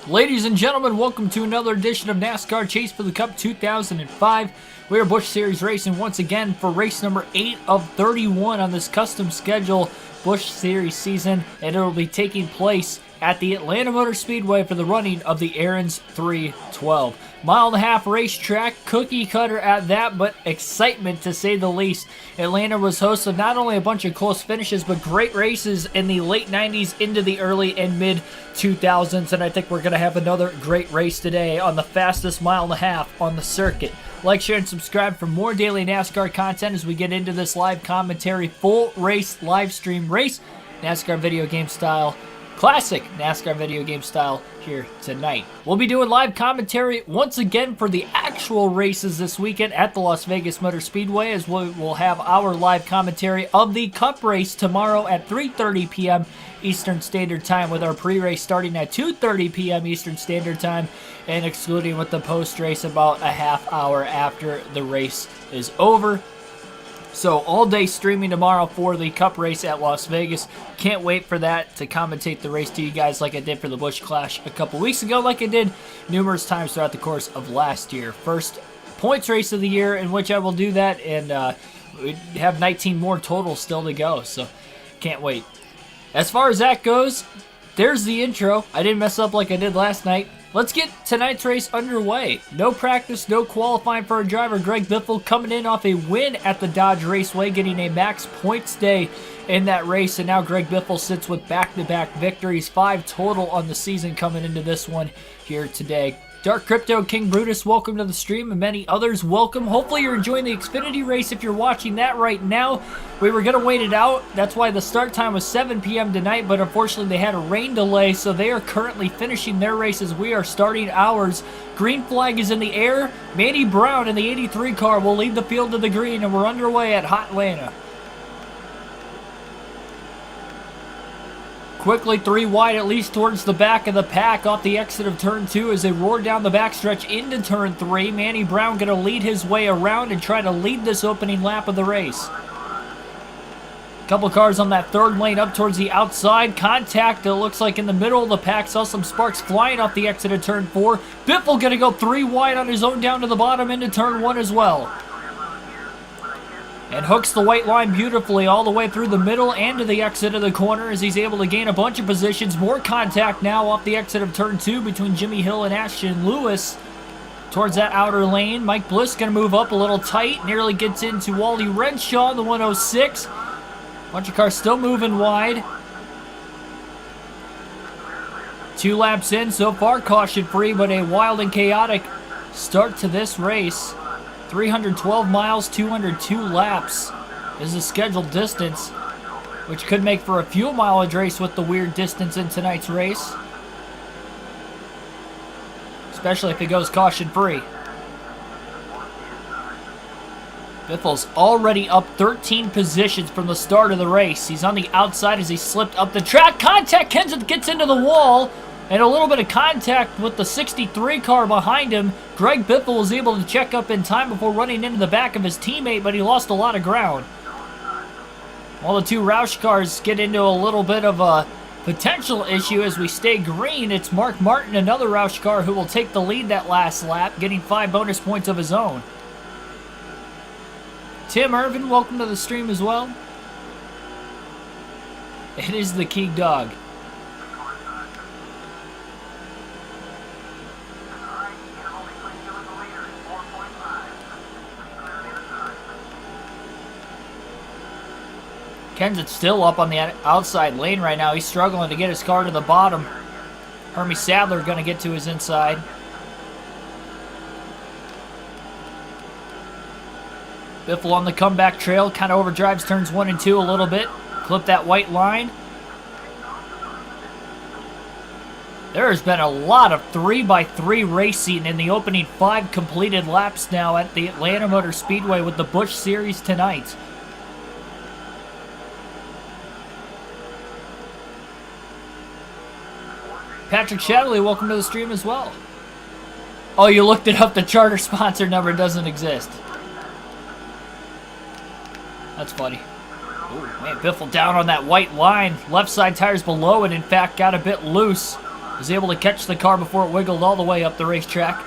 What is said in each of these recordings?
Ladies and gentlemen, welcome to another edition of NASCAR Chase for the Cup 2005. We are Busch Series racing once again for race number 8 of 31 on this custom schedule Busch Series season, and it will be taking place at the Atlanta Motor Speedway for the running of the Aaron's 312. Mile-and-a-half racetrack, cookie cutter at that, but excitement to say the least. Atlanta was host of not only a bunch of close finishes, but great races in the late 90s into the early and mid 2000s, and I think we're going to have another great race today on the fastest mile-and-a-half on the circuit. Like, share, and subscribe for more daily NASCAR content as we get into this live commentary, full race, live stream race, NASCAR video game style. Classic NASCAR video game style here tonight. We'll be doing live commentary once again for the actual races this weekend at the Las Vegas Motor Speedway, as we will have our live commentary of the Cup race tomorrow at 3:30 p.m. Eastern Standard Time, with our pre-race starting at 2:30 p.m. Eastern Standard Time, and excluding with the post-race about a half hour after the race is over. So all day streaming tomorrow for the Cup race at Las Vegas. Can't wait for that, to commentate the race to you guys like I did for the Busch Clash a couple weeks ago, like I did numerous times throughout the course of last year. First points race of the year in which I will do that, and we have 19 more total still to go, so can't wait. As far as that goes, there's the intro. I didn't mess up like I did last night. Let's get tonight's race underway. No practice, no qualifying for our driver, Greg Biffle, coming in off a win at the Dodge Raceway, getting a max points day in that race, and now Greg Biffle sits with back-to-back victories, 5 total on the season coming into this one here today. Dark Crypto, King Brutus, welcome to the stream, and many others, welcome. Hopefully you're enjoying the Xfinity race if you're watching that right now. We were going to wait it out. That's why the start time was 7 p.m. tonight, but unfortunately they had a rain delay, so they are currently finishing their races. We are starting ours. Green flag is in the air. Manny Brown in the 83 car will lead the field to the green, and we're underway at Hot Atlanta. Quickly 3 wide, at least towards the back of the pack off the exit of turn 2 as they roar down the backstretch into turn 3. Manny Brown going to lead his way around and try to lead this opening lap of the race. Couple cars on that third lane up towards the outside. Contact, it looks like in the middle of the pack. Saw some sparks flying off the exit of turn 4. Biffle going to go 3 wide on his own down to the bottom into turn 1 as well. And hooks the white line beautifully all the way through the middle and to the exit of the corner as he's able to gain a bunch of positions. More contact now off the exit of turn 2 between Jimmy Hill and Ashton Lewis towards that outer lane. Mike Bliss going to move up a little tight. Nearly gets into Wally Renshaw in the 106. Bunch of cars still moving wide. 2 laps in so far, caution free, but a wild and chaotic start to this race. 312 miles, 202 laps is the scheduled distance, which could make for a fuel mileage race with the weird distance in tonight's race, especially if it goes caution-free. Biffle's already up 13 positions from the start of the race. He's on the outside as he slipped up the track. Contact gets into the wall, and a little bit of contact with the 63 car behind him. Greg Biffle was able to check up in time before running into the back of his teammate, but he lost a lot of ground. While the 2 Roush cars get into a little bit of a potential issue as we stay green, it's Mark Martin, another Roush car, who will take the lead that last lap, getting 5 bonus points of his own. Tim Irvin, welcome to the stream as well. It is the King Dog. Kenseth's still up on the outside lane right now. He's struggling to get his car to the bottom. Hermie Sadler going to get to his inside. Biffle on the comeback trail. Kind of overdrives turns 1 and 2 a little bit. Clip that white line. There has been a lot of 3x3 racing in the opening 5 completed laps now at the Atlanta Motor Speedway with the Busch Series tonight. Patrick Shadley, welcome to the stream as well. Oh, you looked it up. The charter sponsor number doesn't exist. That's funny. Ooh, man, Biffle down on that white line. Left side tires below it, in fact, got a bit loose. Was able to catch the car before it wiggled all the way up the racetrack.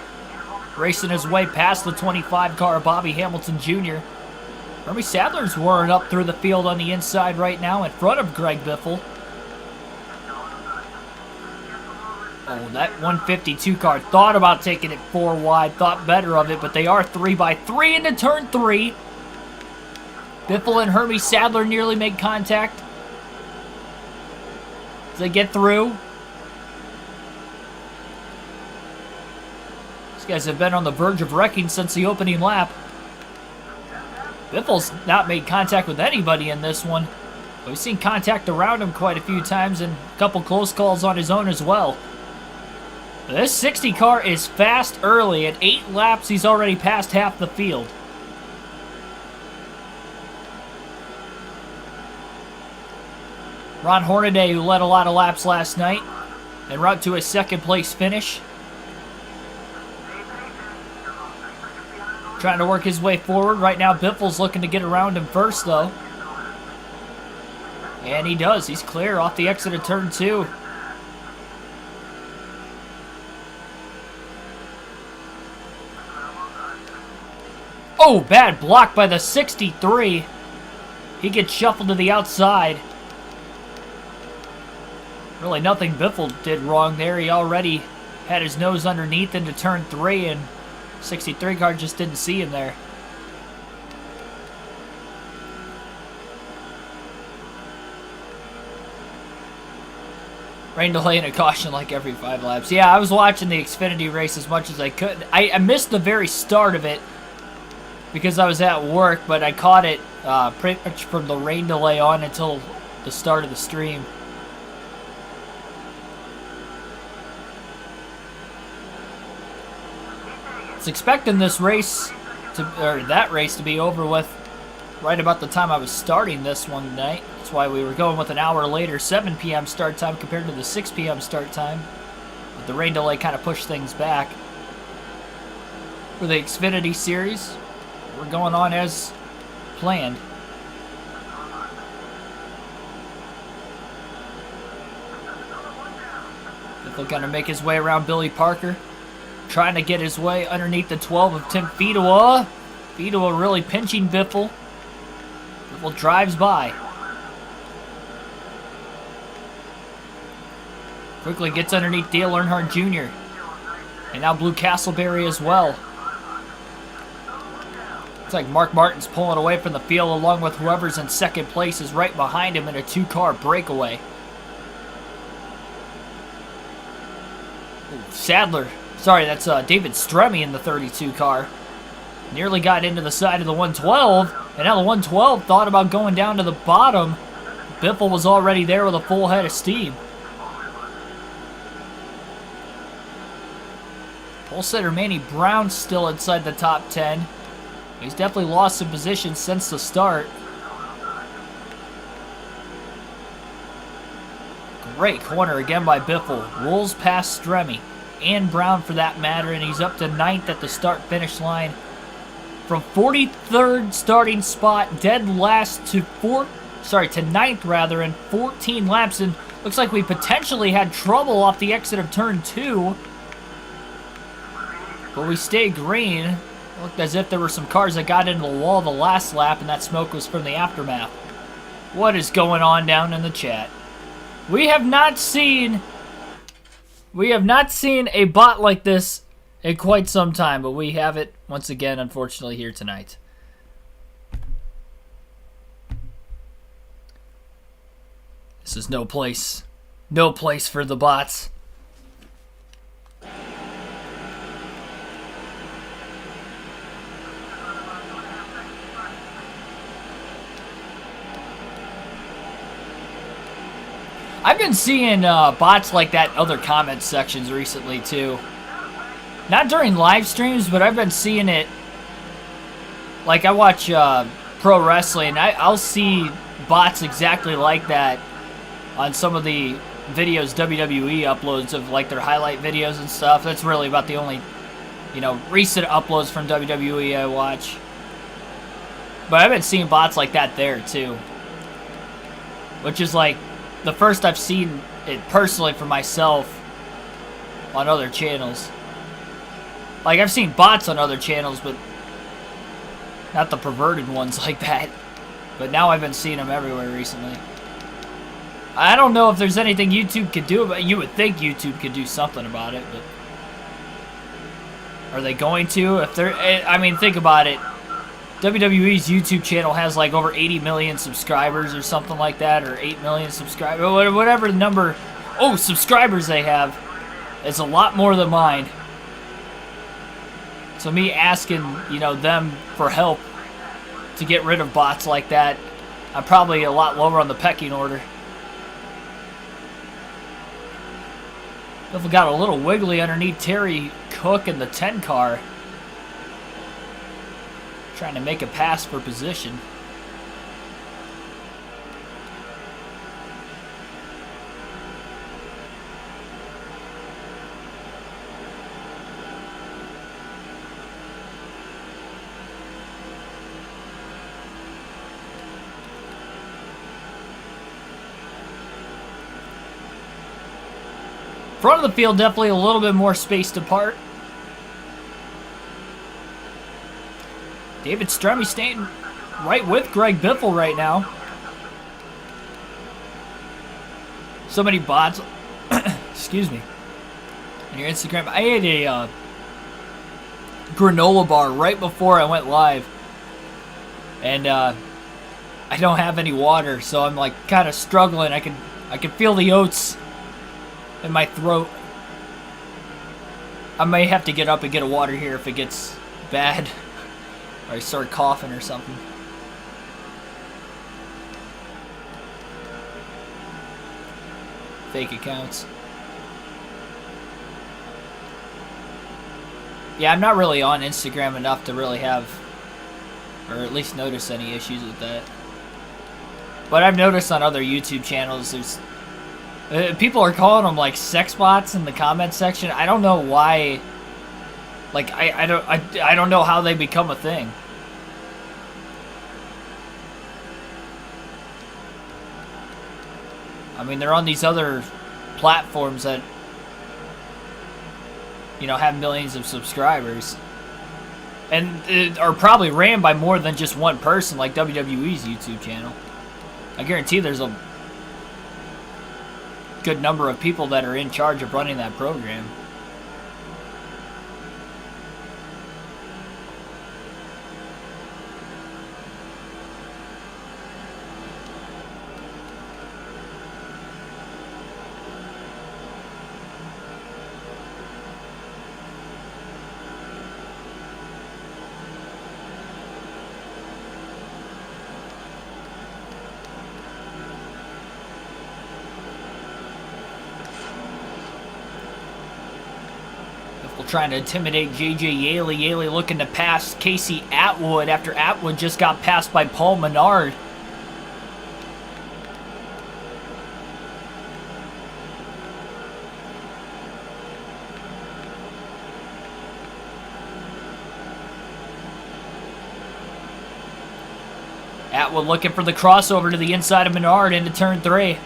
Racing his way past the 25 car, Bobby Hamilton Jr. Hermie Sadler's whirring up through the field on the inside right now in front of Greg Biffle. Oh, that 152 car thought about taking it 4 wide, thought better of it, but they are 3x3 into turn 3. Biffle and Hermie Sadler nearly make contact as they get through. These guys have been on the verge of wrecking since the opening lap. Biffle's not made contact with anybody in this one. We've seen contact around him quite a few times and a couple close calls on his own as well. This 60 car is fast early. At 8 laps, he's already passed half the field. Ron Hornaday, who led a lot of laps last night, en route to a second place finish. Trying to work his way forward. Right now, Biffle's looking to get around him first, though. And he does. He's clear off the exit of turn 2. Oh, bad block by the 63. He gets shuffled to the outside. Really nothing Biffle did wrong there. He already had his nose underneath into turn 3, and 63 car just didn't see him there. Rain delay and a caution like every 5 laps. Yeah, I was watching the Xfinity race as much as I could. I missed the very start of it because I was at work, but I caught it pretty much from the rain delay on until the start of the stream. I was expecting this race that race to be over with right about the time I was starting this one tonight. That's why we were going with an hour later, 7 p.m. start time compared to the 6 p.m. start time. But the rain delay kind of pushed things back. For the Xfinity series, we're going on as planned. Biffle going to make his way around Billy Parker. Trying to get his way underneath the 12 of Tim Fedewa. Fedewa really pinching Biffle. Biffle drives by. Quickly gets underneath Dale Earnhardt Jr. And now Blue Castleberry as well. Looks like Mark Martin's pulling away from the field along with whoever's in second place is right behind him in a 2-car breakaway. Ooh, Sadler. Sorry, that's David Stremme in the 32 car. Nearly got into the side of the 112, and now the 112 thought about going down to the bottom. Biffle was already there with a full head of steam. Pole setter Manny Brown still inside the top 10. He's definitely lost some position since the start. Great corner again by Biffle. Rolls past Stremme. And Brown for that matter, and he's up to 9th at the start-finish line. From 43rd starting spot, dead last to 9th rather, in 14 laps, and looks like we potentially had trouble off the exit of turn 2. But we stay green. It looked as if there were some cars that got into the wall the last lap, and that smoke was from the aftermath. What is going on down in the chat? We have not seen a bot like this in quite some time, but we have it once again, unfortunately, here tonight. This is no place for the bots. I've been seeing bots like that in other comment sections recently, too. Not during live streams, but I've been seeing it. Like, I watch pro wrestling. I'll see bots exactly like that on some of the videos WWE uploads of, like, their highlight videos and stuff. That's really about the only, recent uploads from WWE I watch. But I've been seeing bots like that there, too. Which is, like, the first I've seen it personally for myself on other channels. Like, I've seen bots on other channels, but not the perverted ones like that. But now I've been seeing them everywhere recently. I don't know if there's anything YouTube could do about it. You would think YouTube could do something about it, but are they going to? If they're, I mean, think about it. WWE's YouTube channel has like over 80 million subscribers or something like that, or 8 million subscribers, whatever the number, subscribers they have. It's a lot more than mine. So me asking, you know, them for help to get rid of bots like that, I'm probably a lot lower on the pecking order. Biffle got a little wiggly underneath Terry Cook in the 10 car. Trying to make a pass for position. Front of the field, definitely a little bit more spaced apart. David Stremme staying right with Greg Biffle right now. So many bots. Excuse me. On your Instagram. I ate a granola bar right before I went live. And I don't have any water, so I'm like kind of struggling. I can feel the oats in my throat. I may have to get up and get a water here if it gets bad. Or I start coughing or something. Fake accounts. Yeah, I'm not really on Instagram enough to really have, or at least notice any issues with that. But I've noticed on other YouTube channels, there's people are calling them like sex bots in the comment section. I don't know why. Like I don't know how they become a thing. I mean, they're on these other platforms that, you know, have millions of subscribers. And are probably ran by more than just one person, like WWE's YouTube channel. I guarantee there's a good number of people that are in charge of running that program. Trying to intimidate JJ Yaley. Yaley looking to pass Casey Atwood after Atwood just got passed by Paul Menard. Atwood looking for the crossover to the inside of Menard into turn 3.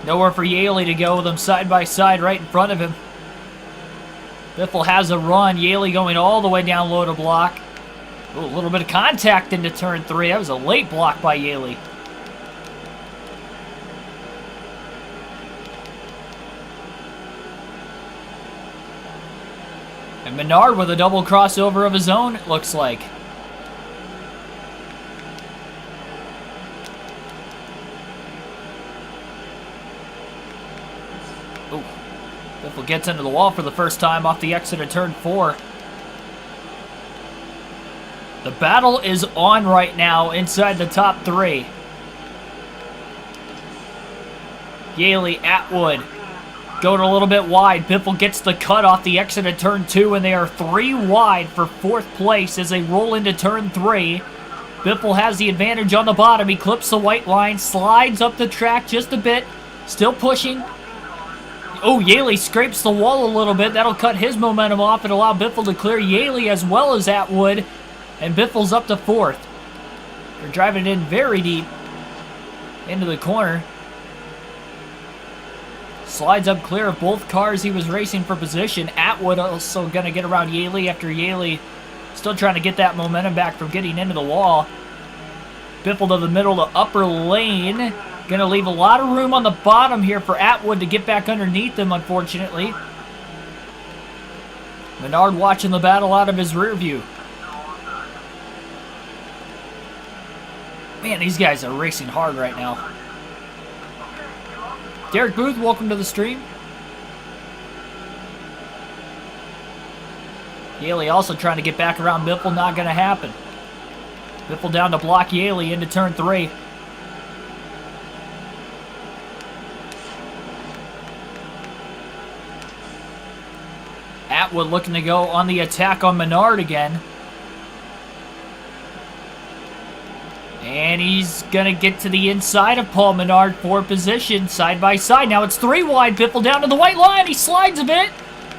Nowhere for Yaley to go with them side by side right in front of him. Biffle has a run. Yaley going all the way down low to block. Ooh, a little bit of contact into turn 3. That was a late block by Yaley. And Menard with a double crossover of his own, it looks like. Biffle gets into the wall for the first time off the exit of turn 4. The battle is on right now inside the top 3. Yaley, Atwood, going a little bit wide. Biffle gets the cut off the exit of turn 2, and they are 3 wide for 4th place as they roll into turn 3. Biffle has the advantage on the bottom. He clips the white line, slides up the track just a bit, still pushing. Oh, Yaley scrapes the wall a little bit. That'll cut his momentum off and allow Biffle to clear Yaley as well as Atwood. And Biffle's up to 4th. They're driving it in very deep into the corner. Slides up clear of both cars he was racing for position. Atwood also going to get around Yaley after Yaley still trying to get that momentum back from getting into the wall. Biffle to the middle to upper lane. Going to leave a lot of room on the bottom here for Atwood to get back underneath him, unfortunately. Menard watching the battle out of his rear view. Man, these guys are racing hard right now. Derek Booth, welcome to the stream. Yaley also trying to get back around Biffle, not going to happen. Biffle down to block Yaley into turn 3. Atwood looking to go on the attack on Menard again. And he's going to get to the inside of Paul Menard for position, side by side. Now it's 3 wide. Biffle down to the white line. He slides a bit.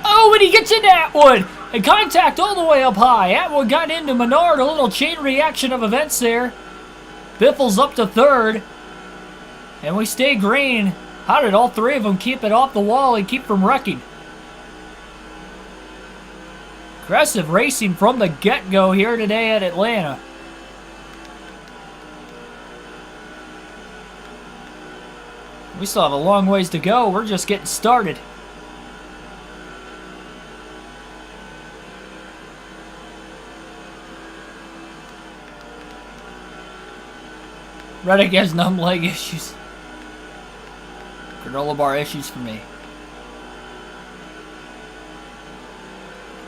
Oh, and he gets into Atwood. And contact all the way up high. Atwood got into Menard. A little chain reaction of events there. Biffle's up to 3rd. And we stay green. How did all 3 of them keep it off the wall and keep from wrecking? Aggressive racing from the get-go here today at Atlanta. We still have a long ways to go. We're just getting started. Reddick has numb leg issues. Granola bar issues for me.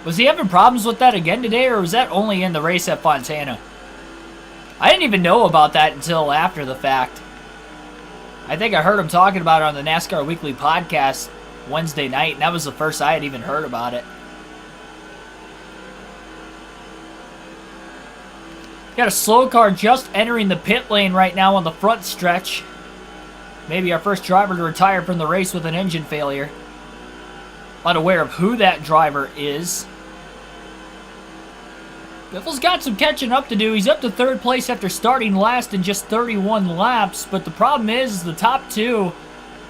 Was he having problems with that again today, or was that only in the race at Fontana? I didn't even know about that until after the fact. I think I heard him talking about it on the NASCAR Weekly podcast Wednesday night, and that was the first I had even heard about it. Got a slow car just entering the pit lane right now on the front stretch. Maybe our first driver to retire from the race with an engine failure. Unaware of who that driver is. Biffle's got some catching up to do. He's up to 3rd place after starting last in just 31 laps, but the problem is the top 2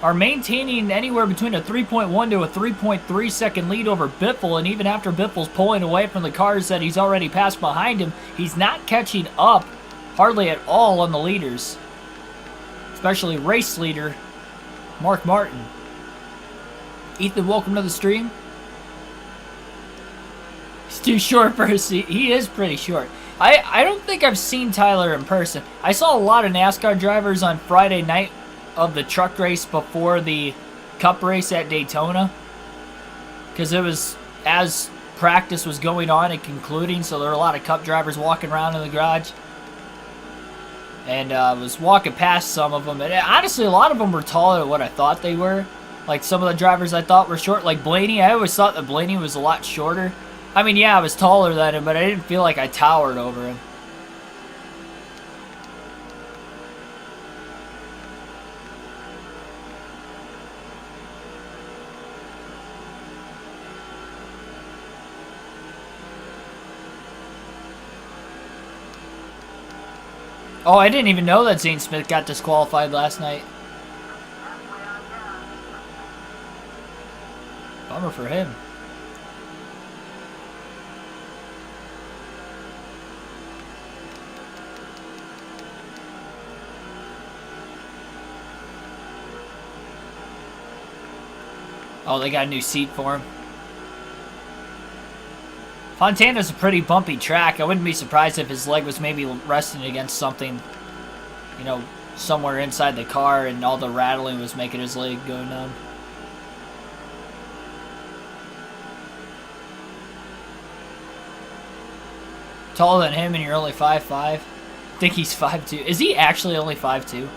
are maintaining anywhere between a 3.1 to a 3.3 second lead over Biffle, and even after Biffle's pulling away from the cars that he's already passed behind him, he's not catching up hardly at all on the leaders, especially race leader Mark Martin. Ethan, welcome to the stream. He's too short for a seat. He is pretty short. I don't think I've seen Tyler in person. I saw a lot of NASCAR drivers on Friday night of the truck race before the Cup race at Daytona, because it was as practice was going on and concluding, so there were a lot of Cup drivers walking around in the garage. And I was walking past some of them, and honestly, a lot of them were taller than what I thought they were. Like some of the drivers I thought were short, like Blaney. I always thought that Blaney was a lot shorter. I mean, yeah, I was taller than him, but I didn't feel like I towered over him. Oh, I didn't even know that Zane Smith got disqualified last night. Bummer for him. Oh, they got a new seat for him. Fontana's a pretty bumpy track. I wouldn't be surprised if his leg was maybe resting against something, you know, somewhere inside the car, and all the rattling was making his leg go numb. Taller than him, and you're only 5'5". I think he's 5'2". Is he actually only 5'2"?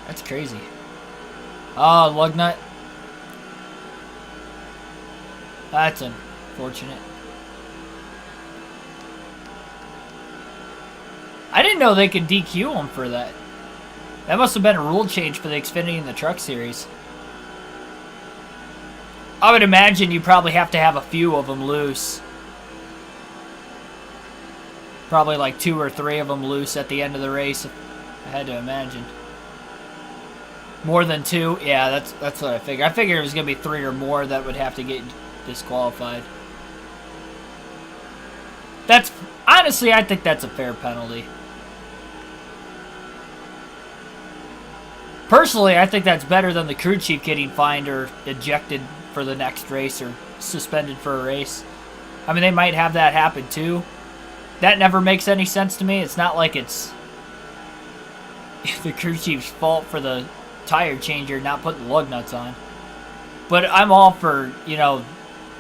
That's crazy. Oh, lug nut. That's unfortunate. I didn't know they could DQ him for that. That must have been a rule change for the Xfinity and the Truck Series. I would imagine you probably have to have a few of them loose. Probably like 2 or 3 of them loose at the end of the race, I had to imagine. More than 2? Yeah, that's what I figured. I figured it was going to be 3 or more that would have to get disqualified. That's... Honestly, I think that's a fair penalty. Personally, I think that's better than the crew chief getting fined or ejected for the next race or suspended for a race. I mean, they might have that happen too. That never makes any sense to me. It's not like it's the crew chief's fault for the tire changer not putting lug nuts on. But I'm all for, you know,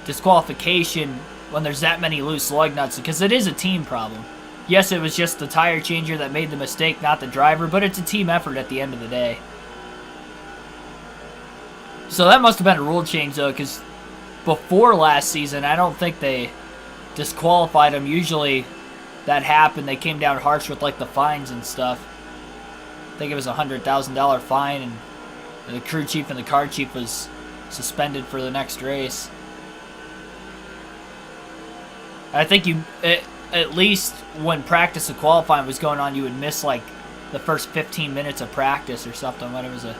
disqualification when there's that many loose lug nuts, because it is a team problem. Yes, it was just the tire changer that made the mistake, not the driver, but it's a team effort at the end of the day. So that must have been a rule change, though, because before last season, I don't think they disqualified him. Usually that happened. They came down harsh with, like, the fines and stuff. I think it was a $100,000 fine, and the crew chief and the car chief was suspended for the next race. I think at least when practice and qualifying was going on, you would miss, like, the first 15 minutes of practice or something when it was a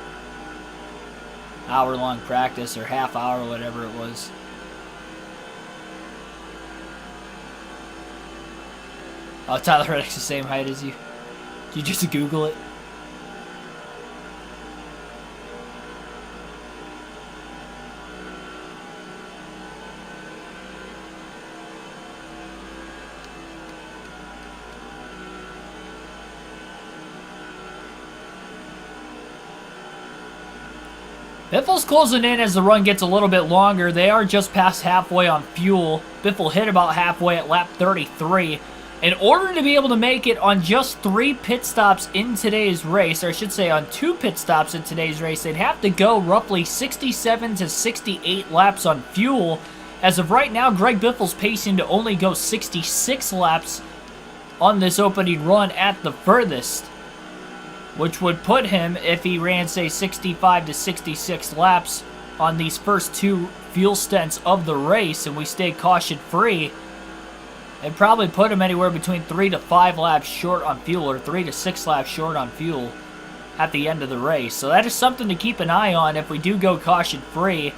hour-long practice or half hour or whatever it was. Oh, Tyler Reddick's the same height as you. Did you just Google it? Biffle's closing in as the run gets a little bit longer. They are just past halfway on fuel. Biffle hit about halfway at lap 33. In order to be able to make it on just 3 pit stops in today's race, or I should say on 2 pit stops in today's race, they'd have to go roughly 67 to 68 laps on fuel. As of right now, Greg Biffle's pacing to only go 66 laps on this opening run at the furthest, which would put him, if he ran, say, 65 to 66 laps on these first 2 fuel stints of the race, and we stay caution-free, it'd probably put him anywhere between 3 to 5 laps short on fuel, or 3 to 6 laps short on fuel at the end of the race. So that is something to keep an eye on if we do go caution-free.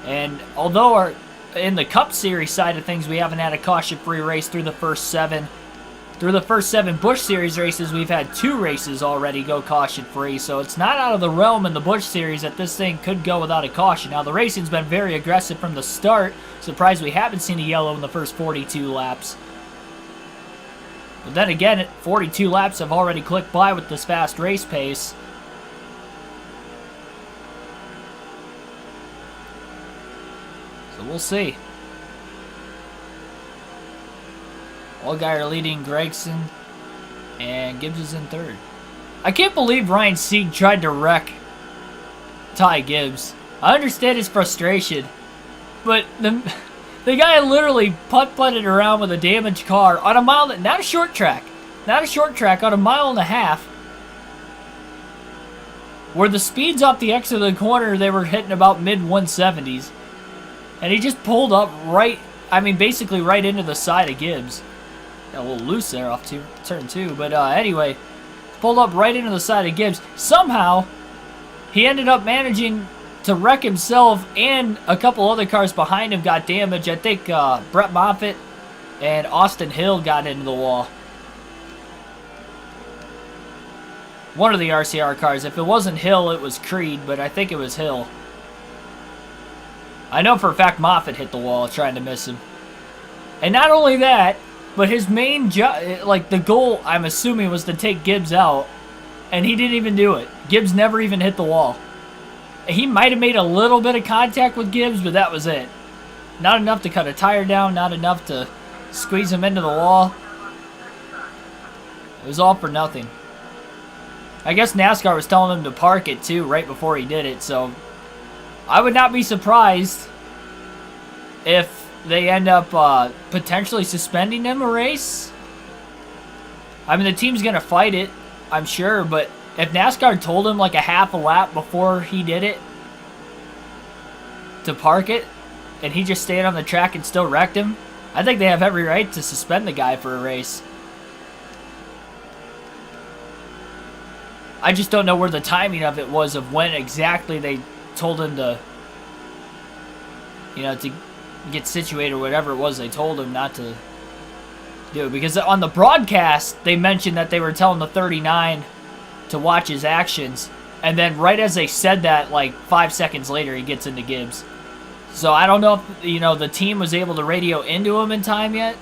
And although in the Cup Series side of things, we haven't had a caution-free race through the first 7, through the first 7 Busch Series races, we've had 2 races already go caution-free, so it's not out of the realm in the Busch Series that this thing could go without a caution. Now, the racing's been very aggressive from the start. Surprised we haven't seen a yellow in the first 42 laps. But then again, 42 laps have already clicked by with this fast race pace. So we'll see. Allgaier leading Gregson, and Gibbs is in 3rd. I can't believe Ryan Sieg tried to wreck Ty Gibbs. I understand his frustration, but the guy literally putt-putted around with a damaged car on a mile, not a short track, on a 1.5 miles, where the speeds off the exit of the corner, they were hitting about mid-170s, and he just pulled up right, I mean basically right into the side of Gibbs. Got a little loose there off turn 2, but anyway, pulled up right into the side of Gibbs. Somehow, he ended up managing to wreck himself, and a couple other cars behind him got damaged. I think Brett Moffitt and Austin Hill got into the wall. One of the RCR cars. If it wasn't Hill, it was Creed, but I think it was Hill. I know for a fact Moffitt hit the wall trying to miss him. And not only that, but his main job, like the goal, I'm assuming, was to take Gibbs out, and he didn't even do it. Gibbs never even hit the wall. He might have made a little bit of contact with Gibbs, but that was it. Not enough to cut a tire down, not enough to squeeze him into the wall. It was all for nothing. I guess NASCAR was telling him to park it too right before he did it, so I would not be surprised if they end up potentially suspending him a race. I mean, the team's going to fight it, I'm sure, but if NASCAR told him like a half a lap before he did it to park it, and he just stayed on the track and still wrecked him, I think they have every right to suspend the guy for a race. I just don't know where the timing of it was of when exactly they told him to, you know, to get situated or whatever it was they told him not to do. Because on the broadcast, they mentioned that they were telling the 39 to watch his actions. And then right as they said that, like 5 seconds later, he gets into Gibbs. So I don't know if, you know, the team was able to radio into him in time yet.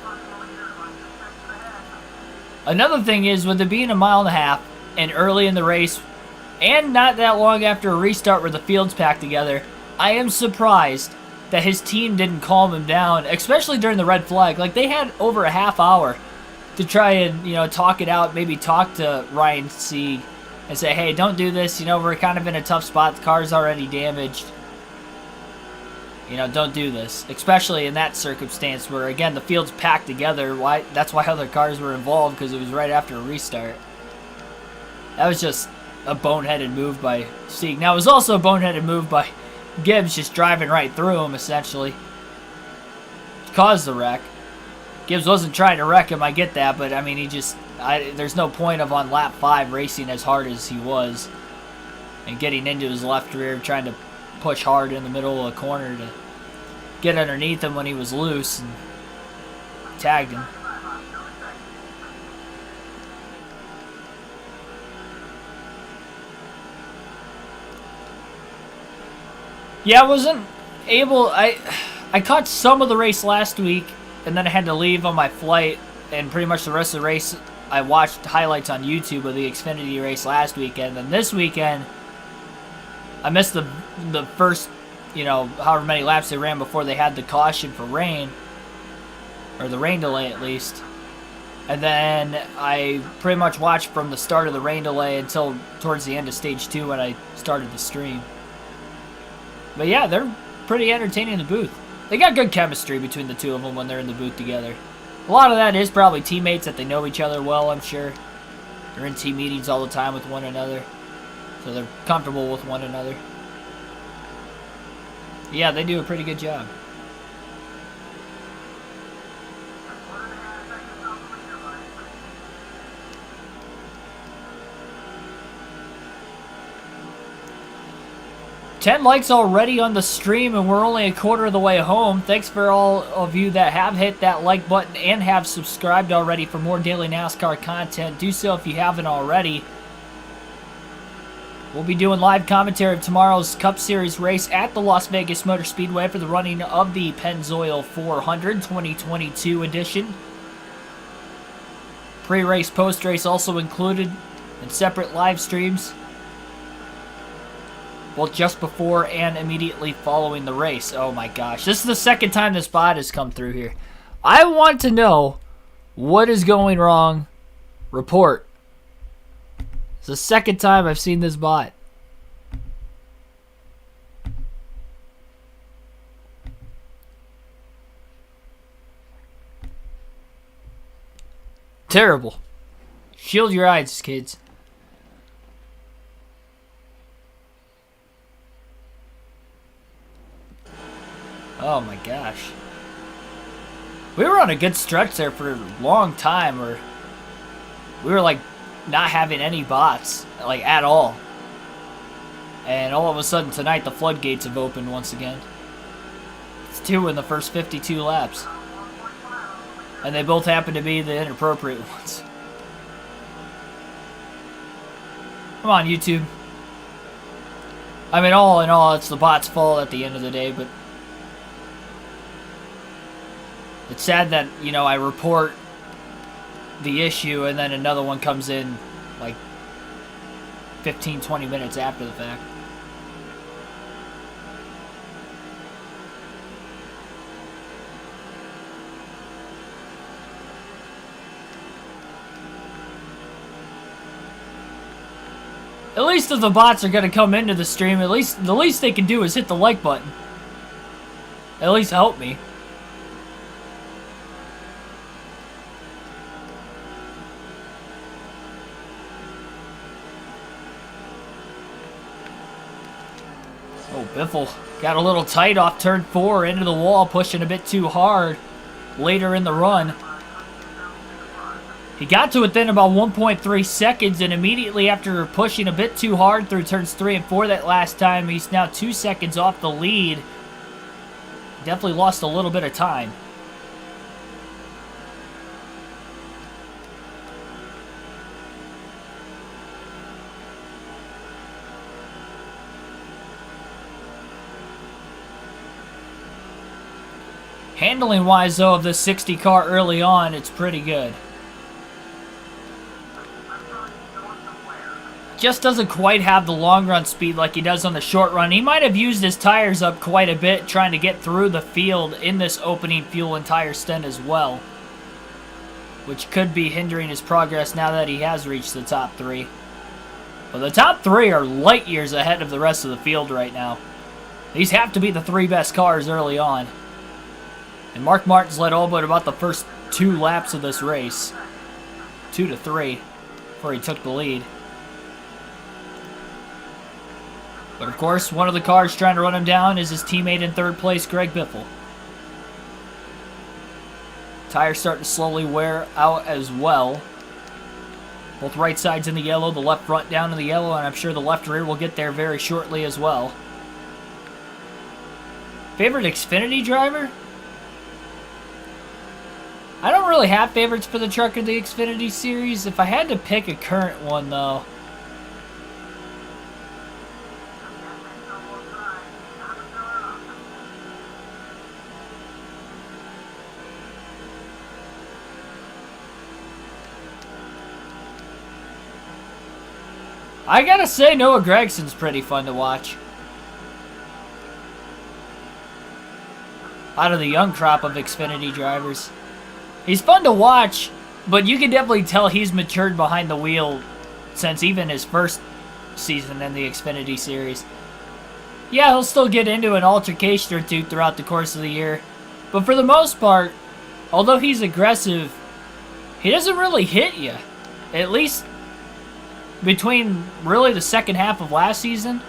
Another thing is, with it being a mile and a half and early in the race, and not that long after a restart where the field's packed together, I am surprised that his team didn't calm him down, especially during the red flag. Like, they had over a half hour to try and, you know, talk it out, maybe talk to Ryan Sieg and say, hey, don't do this, you know, we're kind of in a tough spot, the car's already damaged. You know, don't do this. Especially in that circumstance where, again, the field's packed together. That's why other cars were involved, because it was right after a restart. That was just a boneheaded move by Sieg. Now, it was also a boneheaded move by Gibbs just driving right through him, essentially. Caused the wreck. Gibbs wasn't trying to wreck him, I get that, but, I mean, he just... there's no point of on lap 5 racing as hard as he was and getting into his left rear, trying to push hard in the middle of a corner to get underneath him when he was loose and tagged him. Yeah, I wasn't able... I caught some of the race last week, and then I had to leave on my flight, and pretty much the rest of the race I watched highlights on YouTube of the Xfinity race last weekend. And this weekend, I missed the first, you know, however many laps they ran before they had the caution for rain, or the rain delay at least. And then I pretty much watched from the start of the rain delay until towards the end of stage 2 when I started the stream. But yeah, they're pretty entertaining in the booth. They got good chemistry between the two of them when they're in the booth together. A lot of that is probably teammates that they know each other well, I'm sure. They're in team meetings all the time with one another, so they're comfortable with one another. Yeah, they do a pretty good job. Ten likes already on the stream, and we're only a quarter of the way home. Thanks for all of you that have hit that like button and have subscribed already for more daily NASCAR content. Do so if you haven't already. We'll be doing live commentary of tomorrow's Cup Series race at the Las Vegas Motor Speedway for the running of the Pennzoil 400 2022 edition. Pre-race, post-race also included in separate live streams, both just before and immediately following the race. Oh my gosh, this is the second time this bot has come through here. I want to know what is going wrong. Report. It's the second time I've seen this bot. Terrible. Shield your eyes, kids. Oh my gosh. We were on a good stretch there for a long time where we were like not having any bots, like at all. And all of a sudden tonight the floodgates have opened once again. It's 2 in the first 52 laps. And they both happen to be the inappropriate ones. Come on, YouTube. I mean, all in all, it's the bot's fault at the end of the day, but it's sad that, you know, I report the issue and then another one comes in like 15, 20 minutes after the fact. At least if the bots are going to come into the stream, at least the least they can do is hit the like button. At least help me. Oh, Biffle got a little tight off turn 4 into the wall, pushing a bit too hard later in the run. He got to within about 1.3 seconds, and immediately after pushing a bit too hard through turns 3 and 4 that last time, he's now 2 seconds off the lead. Definitely lost a little bit of time. Handling-wise, though, of this 60 car early on, it's pretty good. Just doesn't quite have the long run speed like he does on the short run. He might have used his tires up quite a bit trying to get through the field in this opening fuel and tire stint as well, which could be hindering his progress now that he has reached the top 3. But the top 3 are light years ahead of the rest of the field right now. These have to be the 3 best cars early on. And Mark Martin's led all but about the first 2 laps of this race. 2 to 3 before he took the lead. But of course, one of the cars trying to run him down is his teammate in 3rd place, Greg Biffle. Tires starting to slowly wear out as well. Both right sides in the yellow, the left front down in the yellow, and I'm sure the left rear will get there very shortly as well. Favorite Xfinity driver? I don't really have favorites for the truck or the Xfinity series. If I had to pick a current one, though, I gotta say Noah Gregson's pretty fun to watch. Out of the young crop of Xfinity drivers. He's fun to watch, but you can definitely tell he's matured behind the wheel since even his first season in the Xfinity series. Yeah, he'll still get into an altercation or two throughout the course of the year, but for the most part, although he's aggressive, he doesn't really hit you. At least between really the second half of last season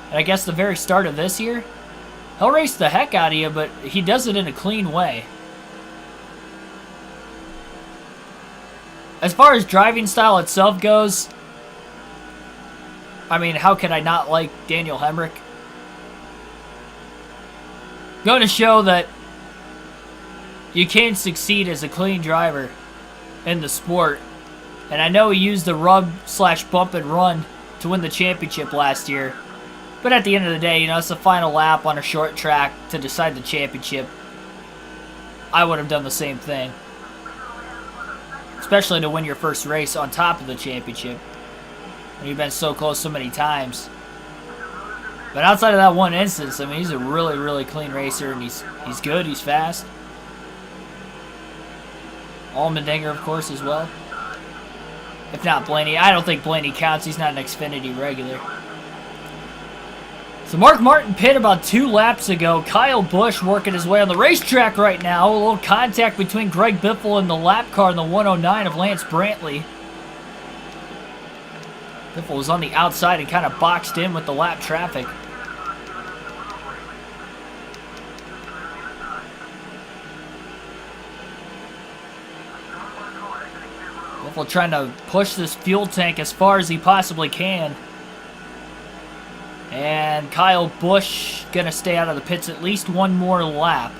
and I guess the very start of this year. He'll race the heck out of you, but he does it in a clean way. As far as driving style itself goes, I mean, how could I not like Daniel Hemrick? Going to show that you can succeed as a clean driver in the sport. And I know he used the rub/bump and run to win the championship last year. But at the end of the day, you know, it's the final lap on a short track to decide the championship. I would have done the same thing. Especially to win your first race on top of the championship. And you've been so close so many times. But outside of that one instance, I mean, he's a really, really clean racer, and he's good, he's fast. Allmendinger, of course, as well. If not Blaney. I don't think Blaney counts. He's not an Xfinity regular. So Mark Martin pit about 2 laps ago. Kyle Busch working his way on the racetrack right now. A little contact between Greg Biffle and the lap car in the 109 of Lance Brantley. Biffle was on the outside and kind of boxed in with the lap traffic. Biffle trying to push this fuel tank as far as he possibly can. And Kyle Busch going to stay out of the pits at least one more lap.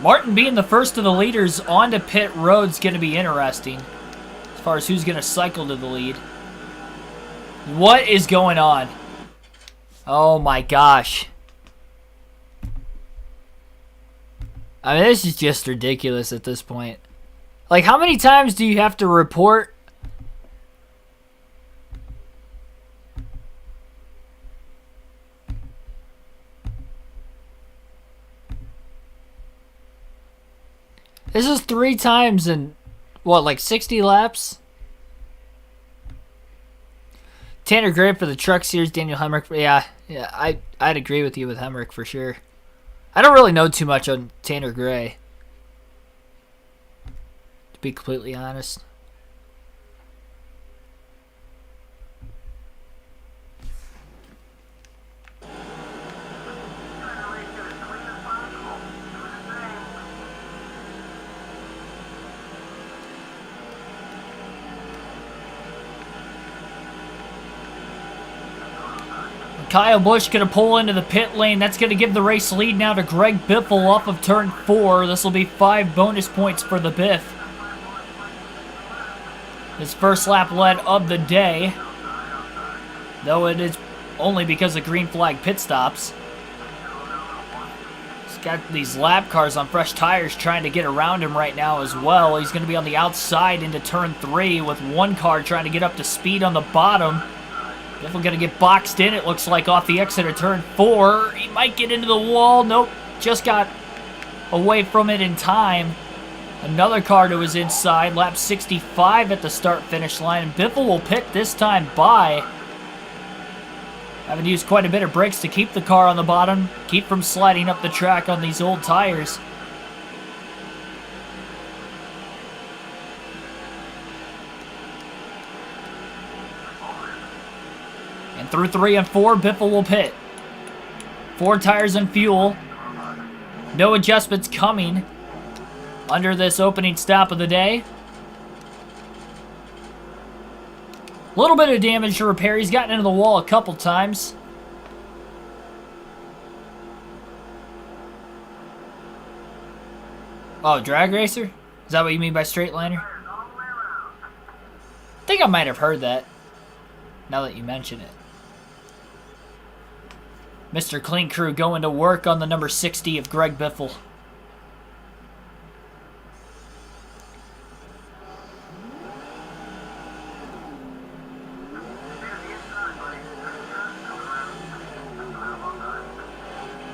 Martin being the first of the leaders onto pit road's going to be interesting as far as who's going to cycle to the lead. What is going on? Oh my gosh. I mean, this is just ridiculous at this point. Like, how many times do you have to report? This is 3 times in, what, like 60 laps? Tanner Gray for the Truck Series, Daniel Hemrick. Yeah, I'd agree with you with Hemrick for sure. I don't really know too much on Tanner Gray, to be completely honest. Kyle Busch going to pull into the pit lane. That's going to give the race lead now to Greg Biffle off of turn 4. This will be 5 bonus points for the Biff. His first lap lead of the day, though it is only because of green flag pit stops. He's got these lap cars on fresh tires trying to get around him right now as well. He's going to be on the outside into turn 3 with one car trying to get up to speed on the bottom. Definitely going to get boxed in, it looks like, off the exit of turn 4. He might get into the wall. Nope, just got away from it in time. Another car to his inside, lap 65 at the start-finish line. And Biffle will pit this time by having used quite a bit of brakes to keep the car on the bottom, keep from sliding up the track on these old tires. And through 3 and 4, Biffle will pit. 4 tires and fuel. No adjustments coming under this opening stop of the day. A little bit of damage to repair. He's gotten into the wall a couple times. Oh, drag racer? Is that what you mean by straight liner? I think I might have heard that, now that you mention it. Mr. Clean Crew going to work on the number 60 of Greg Biffle.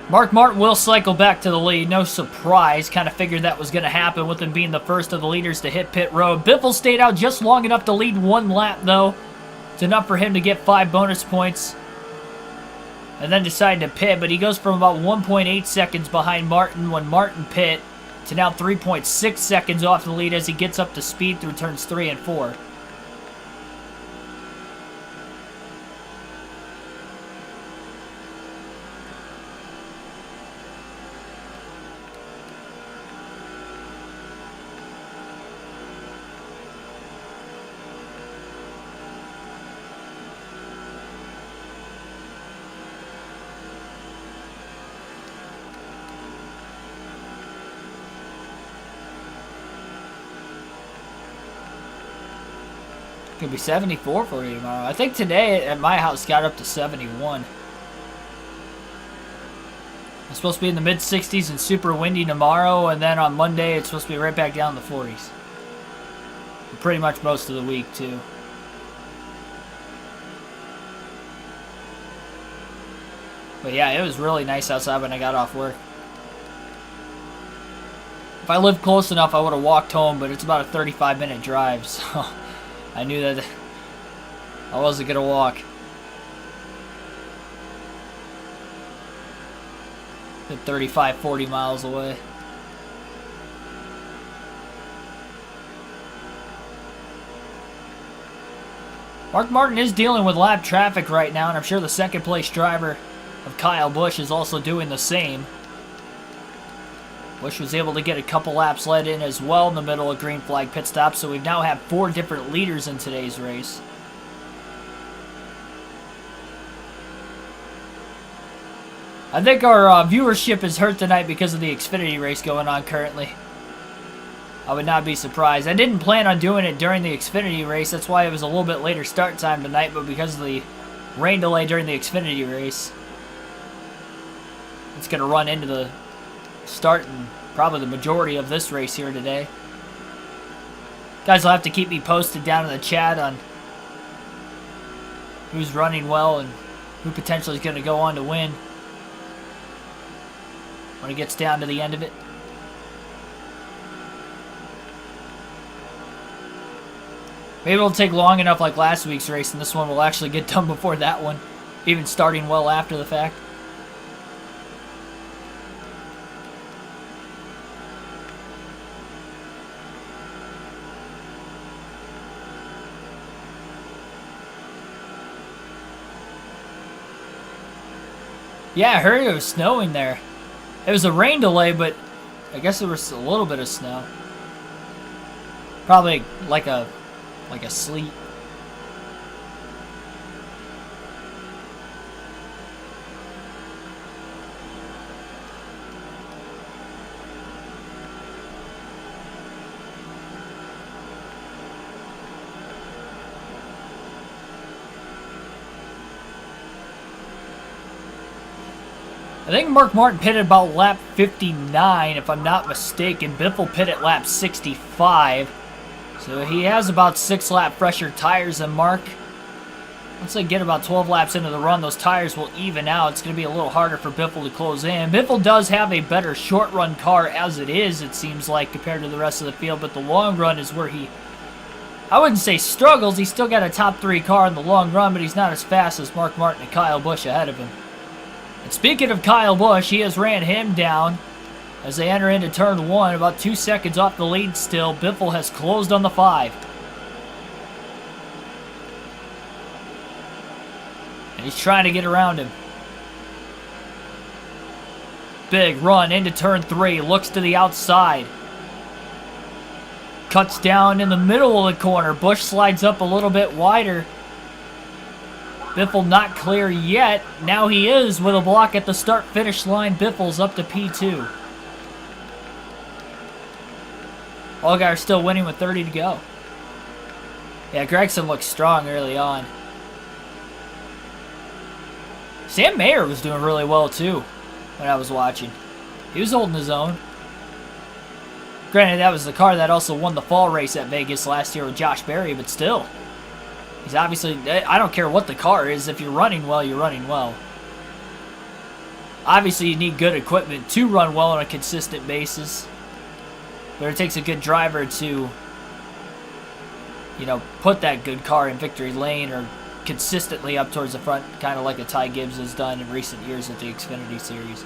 Mark Martin will cycle back to the lead. No surprise. Kind of figured that was going to happen with him being the first of the leaders to hit pit road. Biffle stayed out just long enough to lead 1 lap, though. It's enough for him to get 5 bonus points. And then decided to pit, but he goes from about 1.8 seconds behind Martin when Martin pit to now 3.6 seconds off the lead as he gets up to speed through turns 3 and 4. Could be 74 for you tomorrow. I think today at my house got up to 71. It's supposed to be in the mid-60s and super windy tomorrow, and then on Monday it's supposed to be right back down in the 40s. For pretty much most of the week, too. But yeah, it was really nice outside when I got off work. If I lived close enough, I would have walked home, but it's about a 35-minute drive, so I knew that I wasn't going to walk. At 35, 40 miles away. Mark Martin is dealing with lap traffic right now, and I'm sure the second place driver of Kyle Busch is also doing the same. Busch was able to get a couple laps let in as well in the middle of green flag pit stop, so we've now had 4 different leaders in today's race. I think our viewership is hurt tonight because of the Xfinity race going on currently. I would not be surprised. I didn't plan on doing it during the Xfinity race, that's why it was a little bit later start time tonight, but because of the rain delay during the Xfinity race, it's going to run into the start and probably the majority of this race here today. Guys will have to keep me posted down in the chat on who's running well and who potentially is going to go on to win when it gets down to the end of it. Maybe it'll take long enough like last week's race and this one will actually get done before that one, even starting well after the fact. Yeah, I heard it was snowing there. It was a rain delay, but I guess there was a little bit of snow. Probably like a sleet. I think Mark Martin pitted about lap 59, if I'm not mistaken. Biffle pitted lap 65. So he has about 6 lap fresher tires than Mark. Once they get about 12 laps into the run, those tires will even out. It's going to be a little harder for Biffle to close in. Biffle does have a better short run car as it is, it seems like, compared to the rest of the field. But the long run is where he, I wouldn't say struggles. He's still got a top 3 car in the long run, but he's not as fast as Mark Martin and Kyle Busch ahead of him. And speaking of Kyle Busch, he has ran him down as they enter into turn 1. About 2 seconds off the lead still. Biffle has closed on the 5. And he's trying to get around him. Big run into turn 3. Looks to the outside. Cuts down in the middle of the corner. Busch slides up a little bit wider. Biffle not clear yet. Now he is with a block at the start-finish line. Biffle's up to P2. Allgaier still winning with 30 to go. Yeah, Gragson looked strong early on. Sam Mayer was doing really well too when I was watching. He was holding his own. Granted, that was the car that also won the fall race at Vegas last year with Josh Berry, but still. He's obviously, I don't care what the car is, if you're running well, you're running well. Obviously, you need good equipment to run well on a consistent basis. But it takes a good driver to, you know, put that good car in victory lane or consistently up towards the front, kind of like a Ty Gibbs has done in recent years at the Xfinity Series.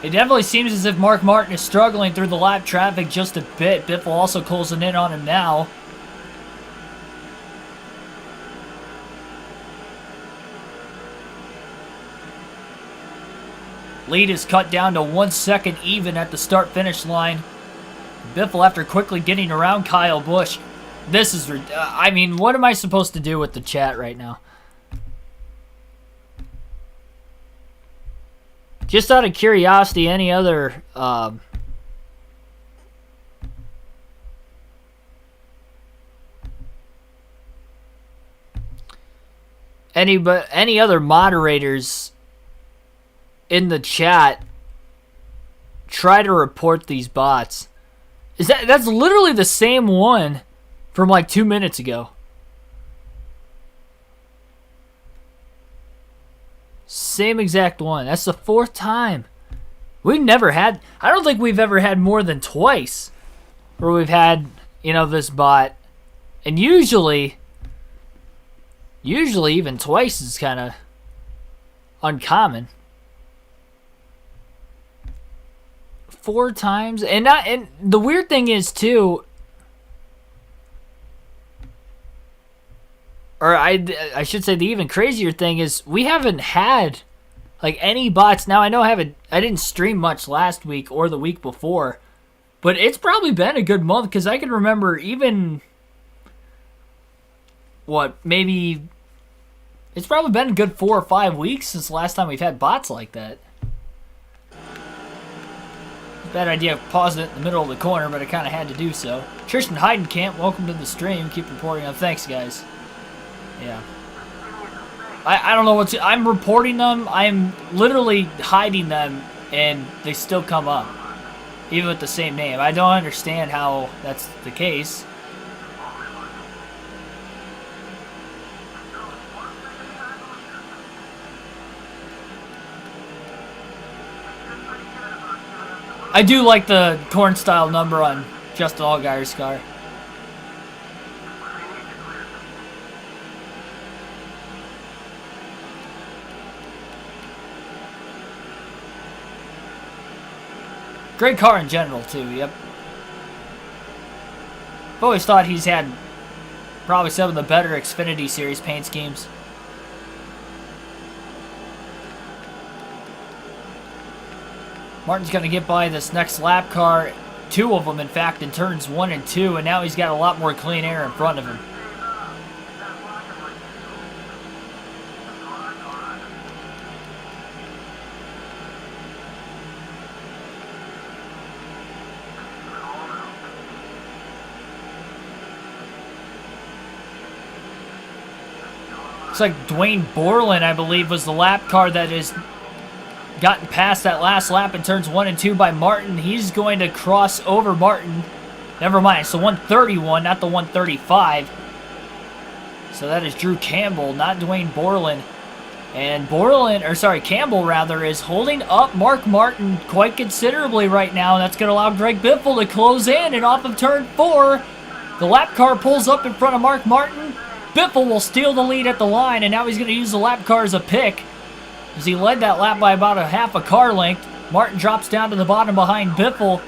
It definitely seems as if Mark Martin is struggling through the lap traffic just a bit. Biffle also closing in on him now. Lead is cut down to 1 second even at the start-finish line. Biffle, after quickly getting around Kyle Busch. This is, I mean, what am I supposed to do with the chat right now? Just out of curiosity, any other any other moderators in the chat try to report these bots? That's literally the same one from like 2 minutes ago. Same exact one. That's the 4th time. We've never had, I don't think we've ever had more than twice where we've had, you know, this bot. And usually even twice is kind of uncommon. 4 times. And the weird thing is too, or I should say the even crazier thing is we haven't had like any bots. Now I know I didn't stream much last week or the week before, but it's probably been a good month because I can remember even maybe it's probably been a good 4 or 5 weeks since the last time we've had bots like that. Bad idea of pausing it in the middle of the corner, but I kind of had to do so. Tristan Heidenkamp, welcome to the stream. Keep reporting on. Thanks, guys. Yeah. I don't know I'm reporting them. I'm literally hiding them, and they still come up. Even with the same name. I don't understand how that's the case. I do like the corn style number on Justin Allgaier's car. Great car in general, too, yep. I've always thought he's had probably some of the better Xfinity Series paint schemes. Martin's going to get by this next lap car, 2 of them in fact, in turns 1 and 2, and now he's got a lot more clean air in front of him. Looks like Dwayne Borland, I believe, was the lap car that has gotten past that last lap in turns 1 and 2 by Martin. He's going to cross over Martin. Never mind, it's the 131, not the 135. So that is Drew Campbell, not Dwayne Borland. And Campbell rather, is holding up Mark Martin quite considerably right now. That's going to allow Greg Biffle to close in, and off of turn 4, the lap car pulls up in front of Mark Martin. Biffle will steal the lead at the line, and now he's going to use the lap car as a pick. As he led that lap by about a half a car length, Martin drops down to the bottom behind Biffle.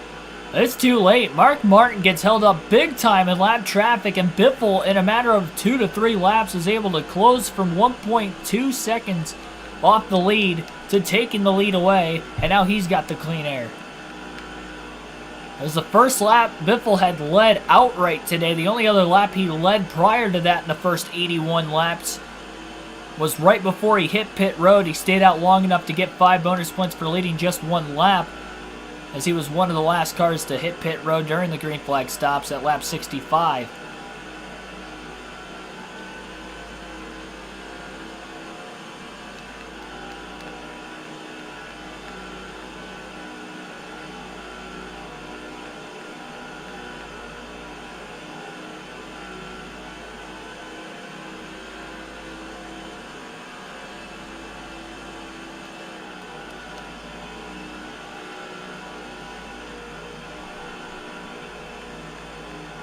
It's too late. Mark Martin gets held up big time in lap traffic, and Biffle, in a matter of 2 to 3 laps, is able to close from 1.2 seconds off the lead to taking the lead away, and now he's got the clean air. As the first lap, Biffle had led outright today. The only other lap he led prior to that in the first 81 laps was right before he hit pit road. He stayed out long enough to get 5 bonus points for leading just 1 lap, as he was one of the last cars to hit pit road during the green flag stops at lap 65.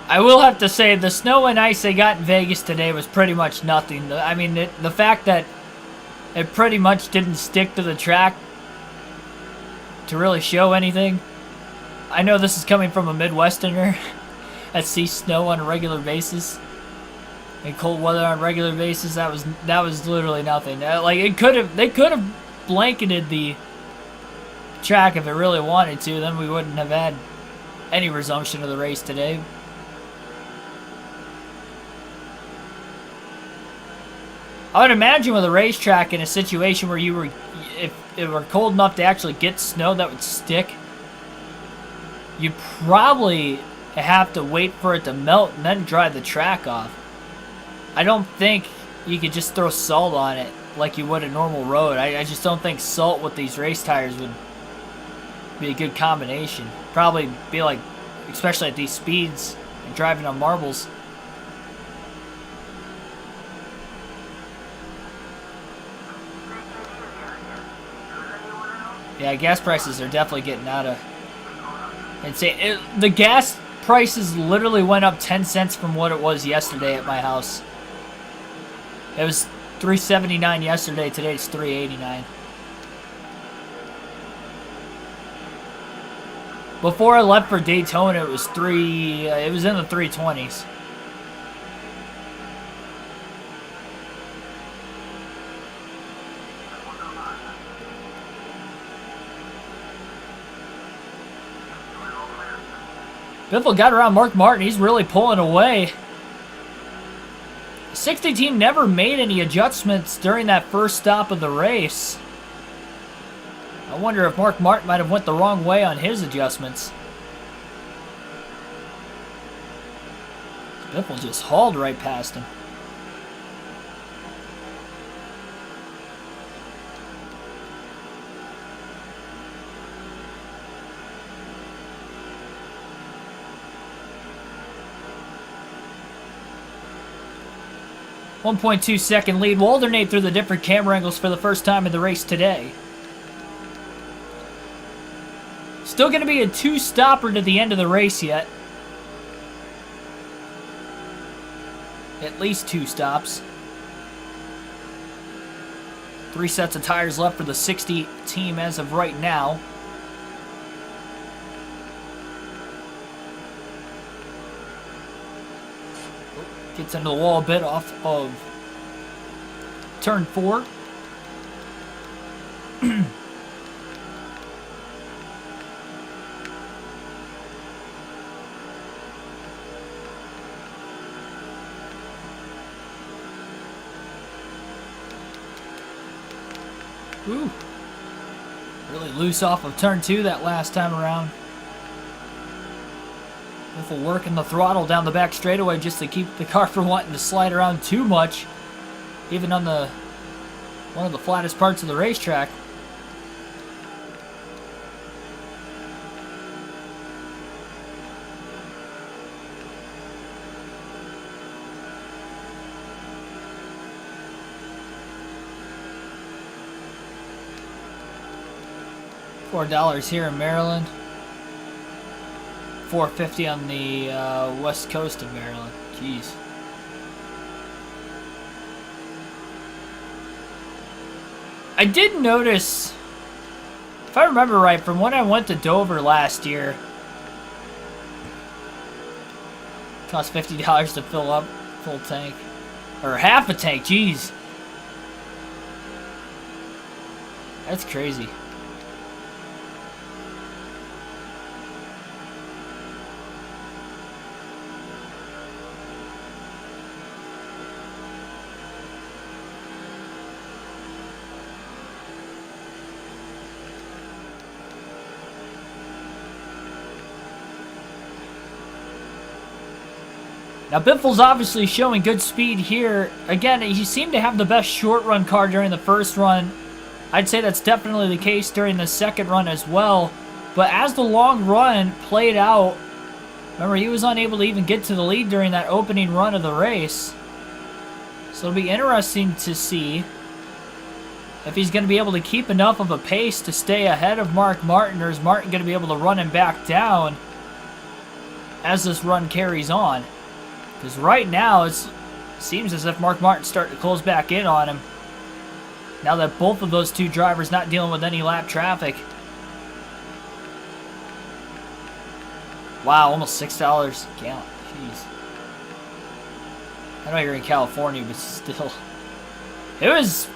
I will have to say, the snow and ice they got in Vegas today was pretty much nothing. I mean, the fact that it pretty much didn't stick to the track to really show anything. I know this is coming from a Midwesterner that sees snow on a regular basis and cold weather on a regular basis. That was literally nothing. Like, they could have blanketed the track if it really wanted to. Then we wouldn't have had any resumption of the race today. I would imagine with a racetrack in a situation where if it were cold enough to actually get snow that would stick, you probably have to wait for it to melt and then dry the track off. I don't think you could just throw salt on it like you would a normal road. I just don't think salt with these race tires would be a good combination. Probably be like, especially at these speeds and driving on marbles. Yeah, gas prices are definitely getting out of insane. The gas prices literally went up 10 cents from what it was yesterday at my house. It was $3.79 yesterday. Today it's $3.89. Before I left for Daytona, it was it was in the 320s. Biffle got around Mark Martin. He's really pulling away. The 60 team never made any adjustments during that first stop of the race. I wonder if Mark Martin might have went the wrong way on his adjustments. Biffle just hauled right past him. .2-second lead will alternate through the different camera angles for the first time in the race today. Still going to be a 2-stopper to the end of the race yet. At least 2 stops. 3 sets of tires left for the 60 team as of right now. Gets into the wall a bit off of turn 4. Ooh. Really loose off of turn 2 that last time around. Biffle working the throttle down the back straightaway just to keep the car from wanting to slide around too much, even on the one of the flattest parts of the racetrack. $4 here in Maryland. $4.50 on the west coast of Maryland. Jeez. I did notice, if I remember right, from when I went to Dover last year, it cost $50 to fill up full tank. Or half a tank, jeez. That's crazy. Now, Biffle's obviously showing good speed here. Again, he seemed to have the best short run car during the first run. I'd say that's definitely the case during the second run as well. But as the long run played out, remember, he was unable to even get to the lead during that opening run of the race. So it'll be interesting to see if he's going to be able to keep enough of a pace to stay ahead of Mark Martin, or is Martin going to be able to run him back down as this run carries on. Because right now, it seems as if Mark Martin's starting to close back in on him. Now that both of those two drivers not dealing with any lap traffic. Wow, almost $6 a gallon. Jeez. I know you're in California, but still. It was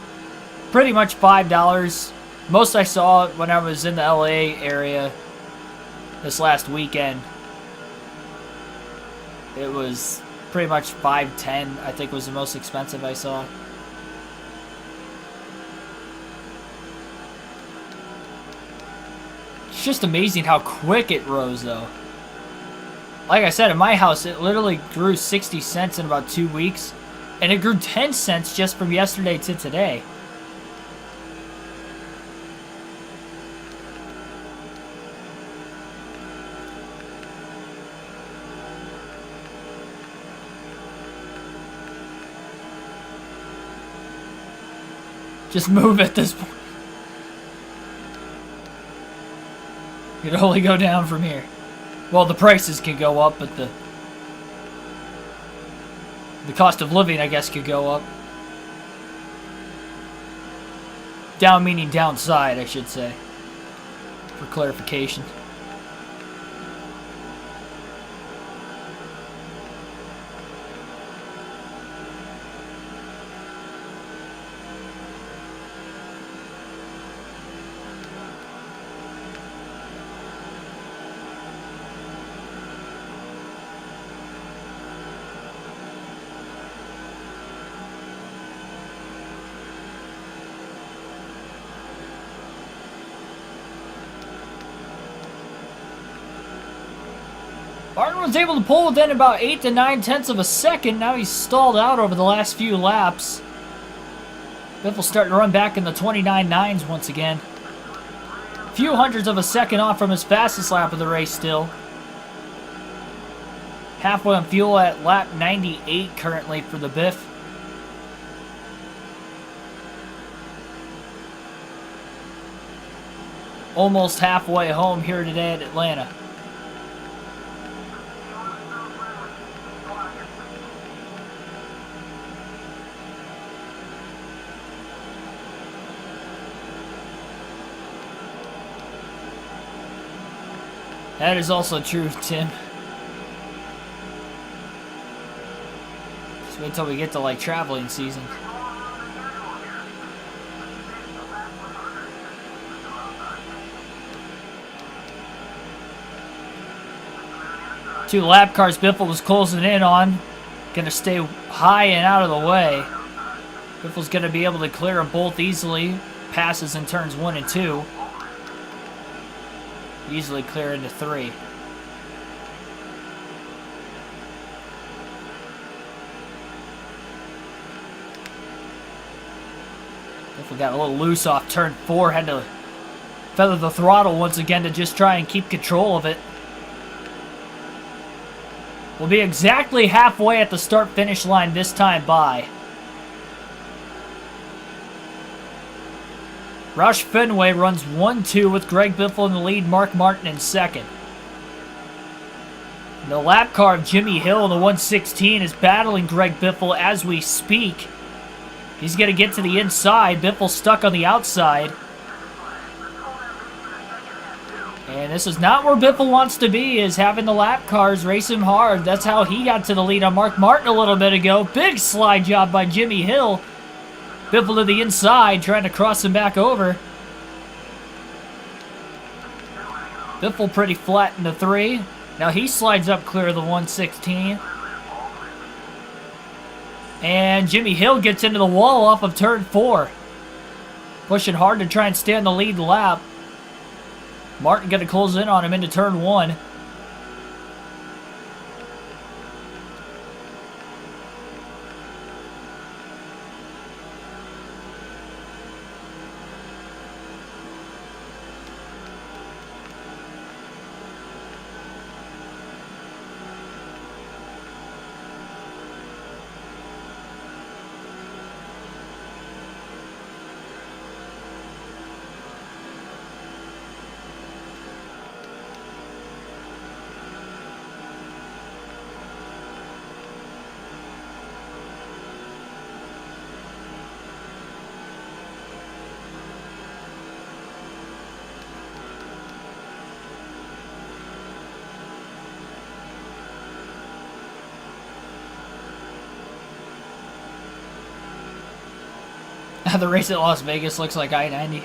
pretty much $5. Most I saw when I was in the LA area this last weekend. It was pretty much $5.10, I think, was the most expensive I saw. It's just amazing how quick it rose, though. Like I said, in my house, it literally grew 60 cents in about 2 weeks. And it grew 10 cents just from yesterday to today. Just move at this point. It can only go down from here. Well, the prices can go up, but the cost of living, I guess, could go up. Down meaning downside, I should say, for clarification. Martin was able to pull within about 8 to 9 tenths of a second. Now he's stalled out over the last few laps. Biffle's starting to run back in the 29.9s once again. A few hundredths of a second off from his fastest lap of the race still. Halfway on fuel at lap 98 currently for the Biff. Almost halfway home here today at Atlanta. That is also true, Tim. Just wait till we get to, like, traveling season. Two lap cars Biffle was closing in on. Gonna stay high and out of the way. Biffle's gonna be able to clear them both easily. passes in turns 1 and 2. Easily clear into 3. If we got a little loose off turn 4, had to feather the throttle once again to just try and keep control of it. We'll be exactly halfway at the start-finish line this time by. Roush Fenway runs 1-2 with Greg Biffle in the lead, Mark Martin in second. The lap car of Jimmy Hill in the 116 is battling Greg Biffle as we speak. He's going to get to the inside. Biffle stuck on the outside. And this is not where Biffle wants to be, is having the lap cars race him hard. That's how he got to the lead on Mark Martin a little bit ago. Big slide job by Jimmy Hill. Biffle to the inside, trying to cross him back over. Biffle pretty flat in the 3. Now he slides up clear of the 116. And Jimmy Hill gets into the wall off of turn 4. Pushing hard to try and stay on the lead lap. Martin going to close in on him into turn 1. The race at Las Vegas looks like I-90.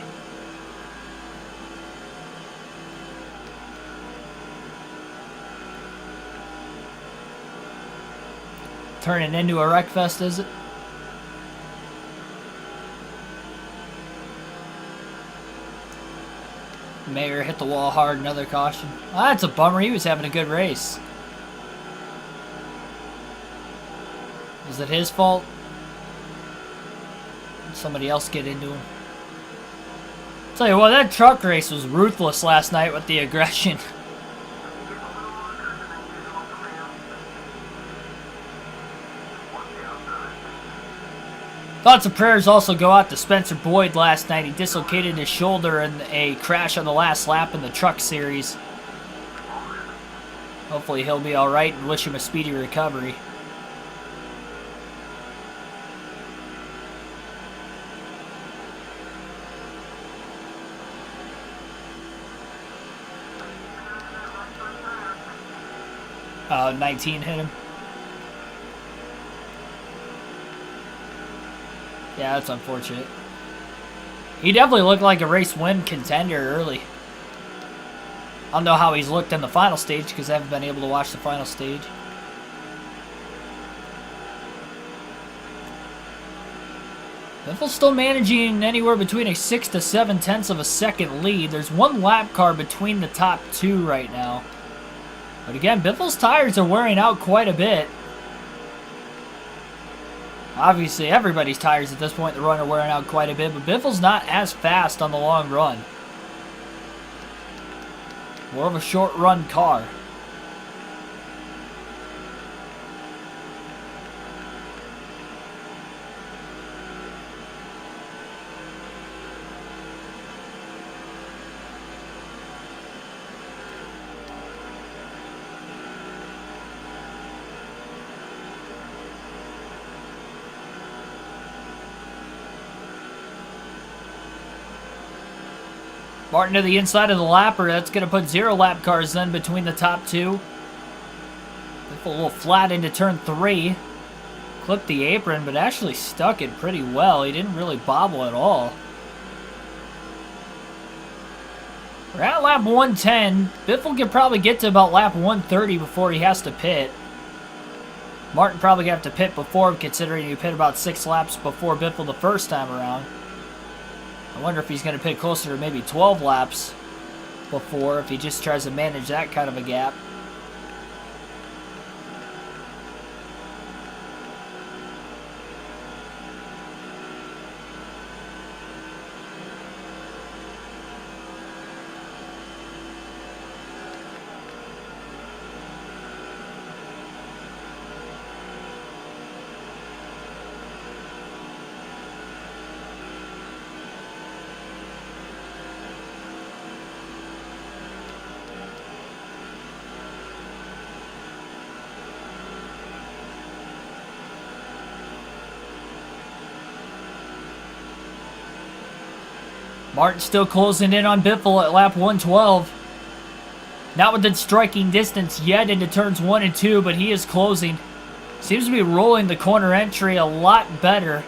Turning into a wreck fest, is it? Mayer hit the wall hard, another caution. Ah, that's a bummer. He was having a good race. Is it his fault? Somebody else get into him. Tell you what, that truck race was ruthless last night with the aggression. Thoughts and prayers also go out to Spencer Boyd last night. He dislocated his shoulder in a crash on the last lap in the truck series. Hopefully he'll be alright, and wish him a speedy recovery. Oh, 19 hit him. Yeah, that's unfortunate. He definitely looked like a race win contender early. I don't know how he's looked in the final stage because I haven't been able to watch the final stage. Biffle's still managing anywhere between a 6 to 7 tenths of a second lead. There's one lap car between the top 2 right now. But again, Biffle's tires are wearing out quite a bit. Obviously, everybody's tires at this point in the run are wearing out quite a bit, but Biffle's not as fast on the long run. More of a short run car. Martin to the inside of the lapper. That's going to put 0 lap cars then between the top 2. A little flat into turn 3. Clipped the apron, but actually stuck it pretty well. He didn't really bobble at all. We're at lap 110. Biffle can probably get to about lap 130 before he has to pit. Martin probably got to pit before him, considering he pit about 6 laps before Biffle the first time around. I wonder if he's going to pit closer to maybe 12 laps before, if he just tries to manage that kind of a gap. Martin still closing in on Biffle at lap 112. Not within striking distance yet into turns 1 and 2, but he is closing. Seems to be rolling the corner entry a lot better.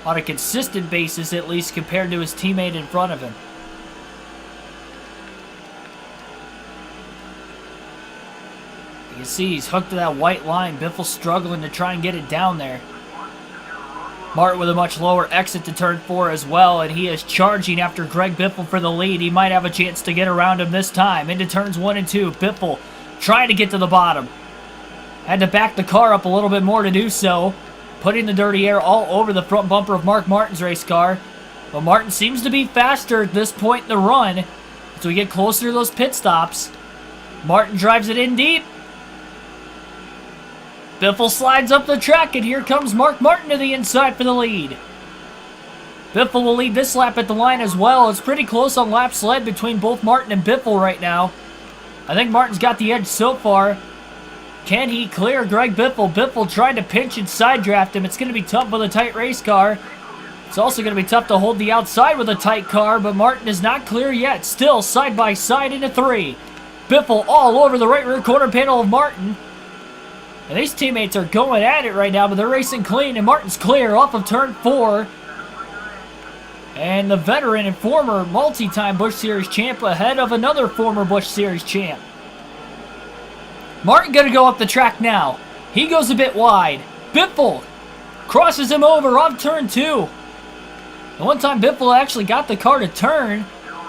On a consistent basis, at least, compared to his teammate in front of him. You can see he's hooked to that white line. Biffle's struggling to try and get it down there. Martin with a much lower exit to turn 4 as well, and he is charging after Greg Biffle for the lead. He might have a chance to get around him this time. Into turns 1 and 2, Biffle trying to get to the bottom. Had to back the car up a little bit more to do so, putting the dirty air all over the front bumper of Mark Martin's race car. But Martin seems to be faster at this point in the run as we get closer to those pit stops. Martin drives it in deep. Biffle slides up the track, and here comes Mark Martin to the inside for the lead. Biffle will lead this lap at the line as well. It's pretty close on laps led between both Martin and Biffle right now. I think Martin's got the edge so far. Can he clear Greg Biffle? Biffle trying to pinch and side draft him. It's going to be tough with a tight race car. It's also going to be tough to hold the outside with a tight car, but Martin is not clear yet. Still side by side into 3. Biffle all over the right rear quarter panel of Martin. And these teammates are going at it right now, but they're racing clean, and Martin's clear off of turn 4. And the veteran and former multi-time Busch Series champ ahead of another former Busch Series champ. Martin going to go up the track now. He goes a bit wide. Biffle crosses him over off turn 2. The one time Biffle actually got the car to turn.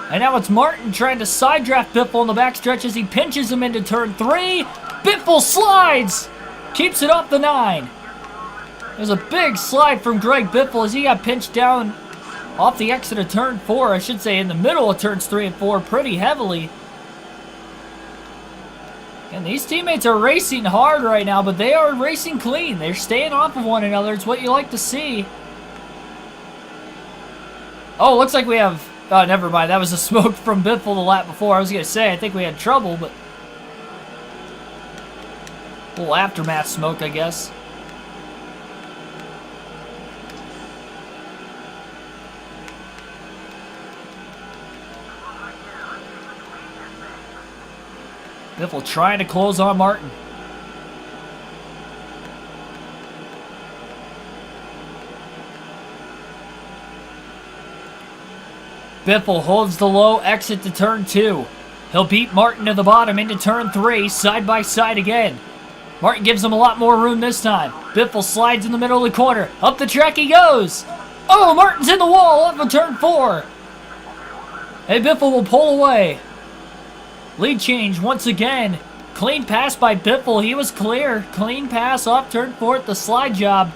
And now it's Martin trying to side draft Biffle in the backstretch as he pinches him into turn 3. Biffle slides! Keeps it off the 9. There's a big slide from Greg Biffle as he got pinched down off the exit of turn 4. I should say in the middle of turns 3 and 4 pretty heavily. And these teammates are racing hard right now, but they are racing clean. They're staying off of one another. It's what you like to see. Oh, looks like we have... Oh, never mind. That was a smoke from Biffle the lap before. I was going to say, I think we had trouble, but... A little aftermath smoke, I guess. Biffle trying to close on Martin. Biffle holds the low exit to turn 2. He'll beat Martin to the bottom into turn 3, side by side again. Martin gives him a lot more room this time. Biffle slides in the middle of the corner. Up the track he goes. Oh, Martin's in the wall off of turn 4. And Biffle will pull away. Lead change once again. Clean pass by Biffle. He was clear. Clean pass off turn 4 at the slide job.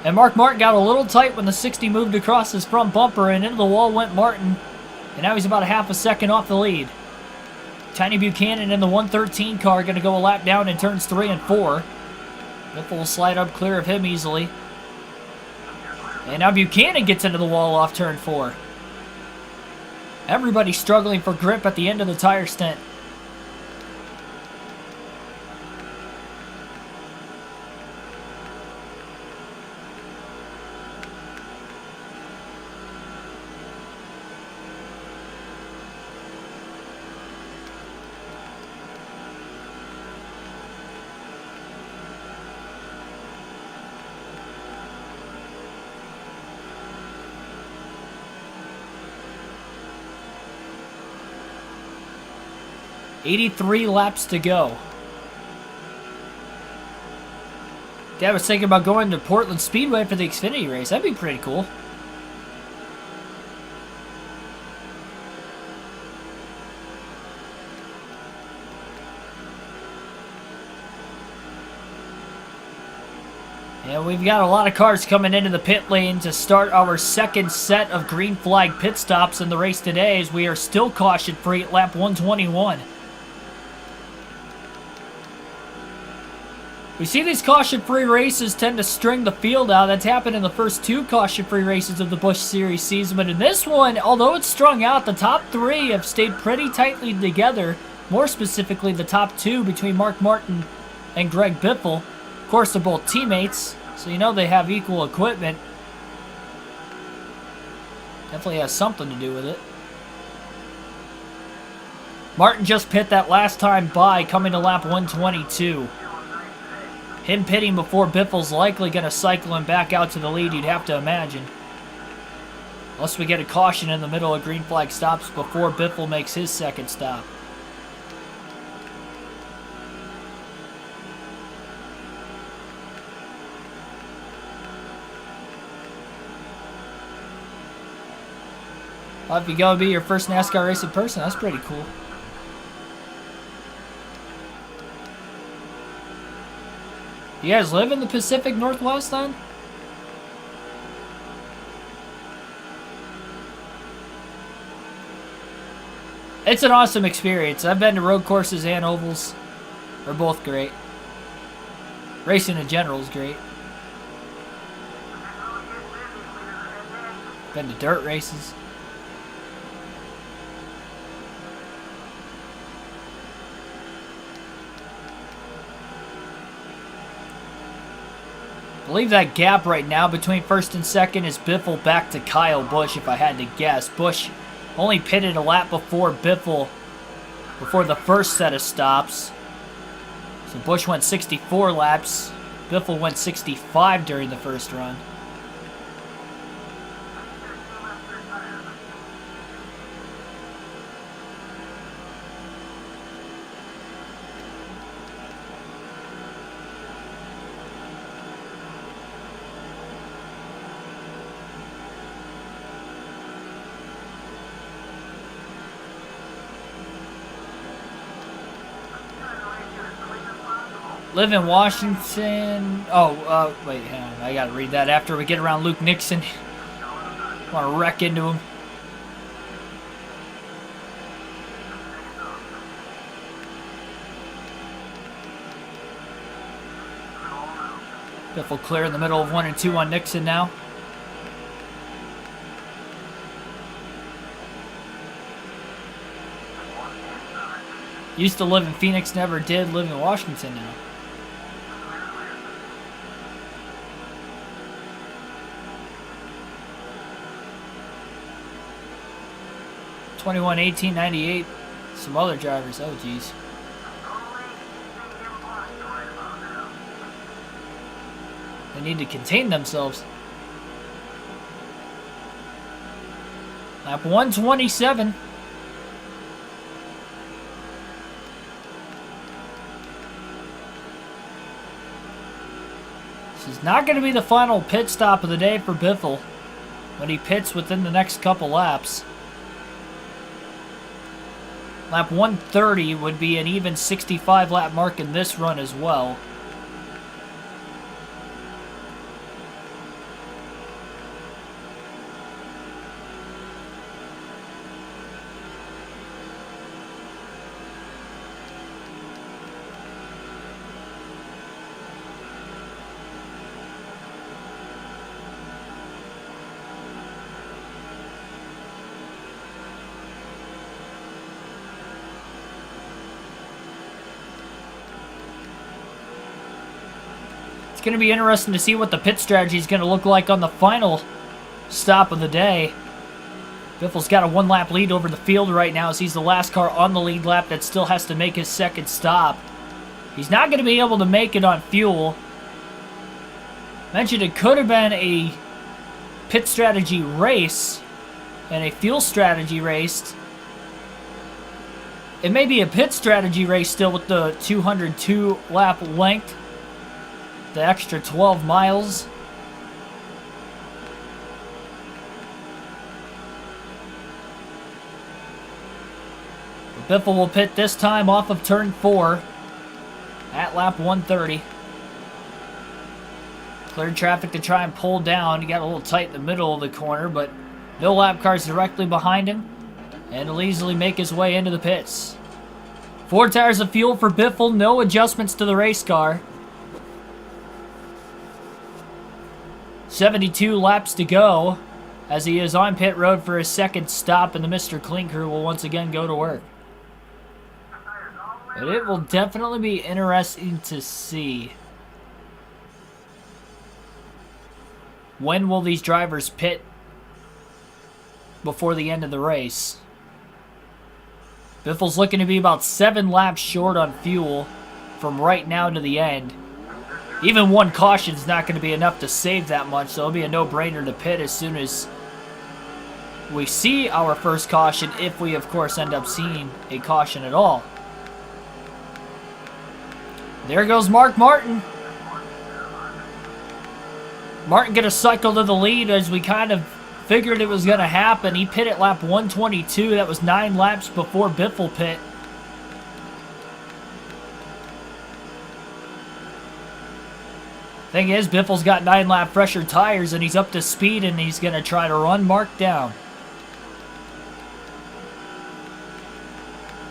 And Mark Martin got a little tight when the 60 moved across his front bumper, and into the wall went Martin. And now he's about a half a second off the lead. Tiny Buchanan in the 113 car going to go a lap down in turns 3 and 4. Biffle will slide up clear of him easily. And now Buchanan gets into the wall off turn 4. Everybody struggling for grip at the end of the tire stint. $83 laps to go. Dad was thinking about going to Portland Speedway for the Xfinity race. That'd be pretty cool. And we've got a lot of cars coming into the pit lane to start our second set of green flag pit stops in the race today, as we are still caution free at lap 121. We see these caution-free races tend to string the field out. That's happened in the first two caution-free races of the Busch Series season. But in this one, although it's strung out, the top three have stayed pretty tightly together. More specifically, the top two between Mark Martin and Greg Biffle. Of course, they're both teammates, so you know they have equal equipment. Definitely has something to do with it. Martin just pit that last time by, coming to lap 122. Him pitting before Biffle's likely going to cycle him back out to the lead, you'd have to imagine. Unless we get a caution in the middle of green flag stops before Biffle makes his second stop. Well, if you're going to be your first NASCAR race in person, that's pretty cool. You guys live in the Pacific Northwest then? It's an awesome experience. I've been to road courses and ovals. They're both great. Racing in general is great. Been to dirt races. I believe that gap right now between first and second is Biffle back to Kyle Busch, if I had to guess. Busch only pitted a lap before Biffle, before the first set of stops. So Busch went 64 laps. Biffle went 65 during the first run. Live in Washington. Oh, wait, hang on. I gotta read that after we get around Luke Nixon. Want to wreck into him. Biffle clear in the middle of 1 and 2 on Nixon now. Used to live in Phoenix, never did live in Washington now. '21, 18, 98. Some other drivers. Oh, geez. They need to contain themselves. Lap 127. This is not going to be the final pit stop of the day for Biffle when he pits within the next couple laps. Lap 130 would be an even 65 lap mark in this run as well. It's going to be interesting to see what the pit strategy is going to look like on the final stop of the day. Biffle's got a 1-lap lead over the field right now as he's the last car on the lead lap that still has to make his second stop. He's not going to be able to make it on fuel. Mentioned it could have been a pit strategy race and a fuel strategy race. It may be a pit strategy race still with the 202 lap length. The extra 12 miles. Biffle will pit this time off of turn 4 at lap 130. Cleared traffic to try and pull down. He got a little tight in the middle of the corner, but no lap cars directly behind him. And he'll easily make his way into the pits. 4 tires of fuel for Biffle. No adjustments to the race car. 72 laps to go as he is on pit road for his second stop, and the Mr. Clean Crew will once again go to work. But it will definitely be interesting to see. When will these drivers pit before the end of the race? Biffle's looking to be about 7 laps short on fuel from right now to the end. Even one caution is not going to be enough to save that much, so it'll be a no-brainer to pit as soon as we see our first caution, if we, of course, end up seeing a caution at all. There goes Mark Martin. Martin get a cycle to the lead as we kind of figured it was going to happen. He pit at lap 122. That was 9 laps before Biffle pit. Thing is, Biffle's got 9 lap fresher tires and he's up to speed and he's going to try to run Mark down.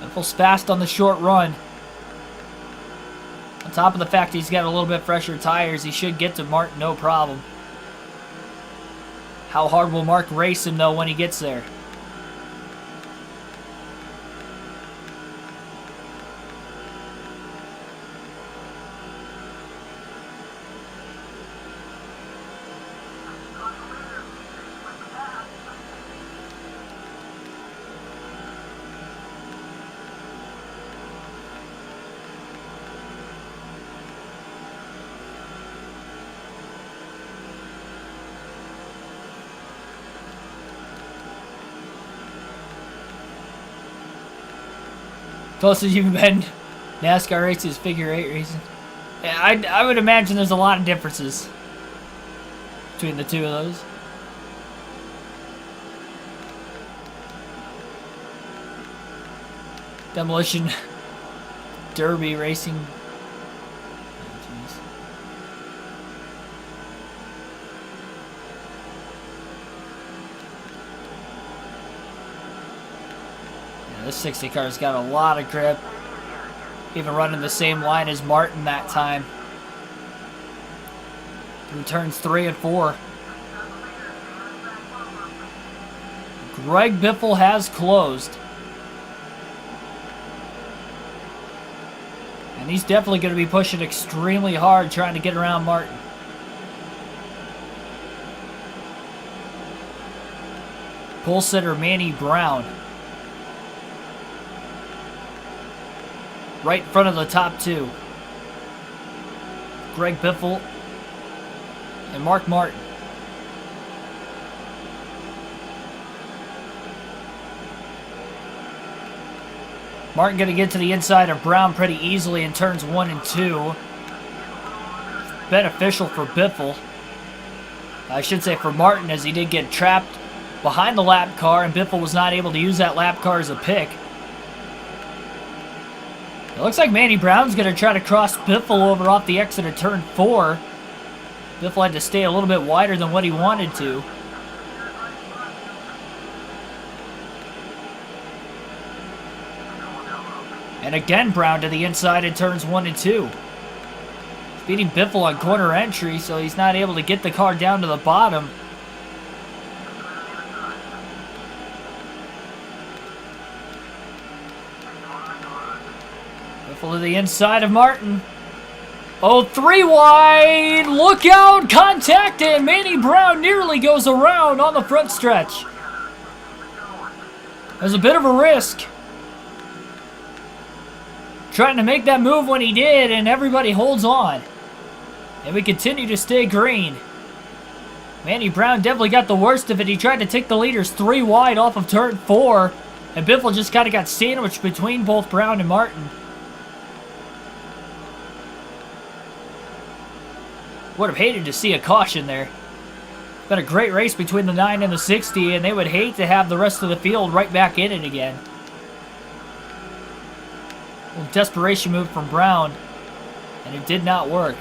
Biffle's fast on the short run. On top of the fact he's got a little bit fresher tires, he should get to Mark no problem. How hard will Mark race him, though, when he gets there? Closest you've been NASCAR races, figure 8 racing. Yeah, I would imagine there's a lot of differences between the two of those. Demolition Derby racing. This 60 car's got a lot of grip. Even running the same line as Martin that time. Through turns 3 and 4. Greg Biffle has closed. And he's definitely going to be pushing extremely hard trying to get around Martin. Pole sitter Manny Brown. Right in front of the top 2. Greg Biffle and Mark Martin. Martin going to get to the inside of Brown pretty easily in turns 1 and 2. Beneficial for Biffle. I should say for Martin, as he did get trapped behind the lap car and Biffle was not able to use that lap car as a pick. It looks like Manny Brown's going to try to cross Biffle over off the exit of turn 4. Biffle had to stay a little bit wider than what he wanted to. And again, Brown to the inside in turns 1 and 2. Beating Biffle on corner entry, so he's not able to get the car down to the bottom. To the inside of Martin. Oh, 3 wide. Look out. Contact, and Manny Brown nearly goes around on the front stretch. There's a bit of a risk. Trying to make that move when he did, and everybody holds on. And we continue to stay green. Manny Brown definitely got the worst of it. He tried to take the leaders 3 wide off of turn 4. And Biffle just kind of got sandwiched between both Brown and Martin. Would have hated to see a caution there. Been a great race between the 9 and the 60, and they would hate to have the rest of the field right back in it again. A little desperation move from Brown, and it did not work.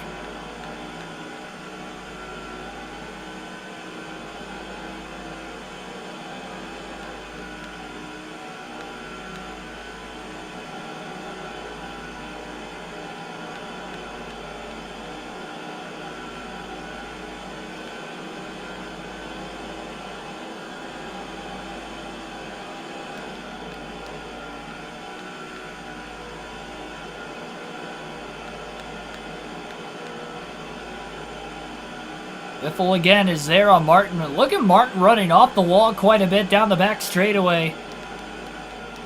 Biffle again is there on Martin. Look at Martin running off the wall quite a bit down the back straightaway.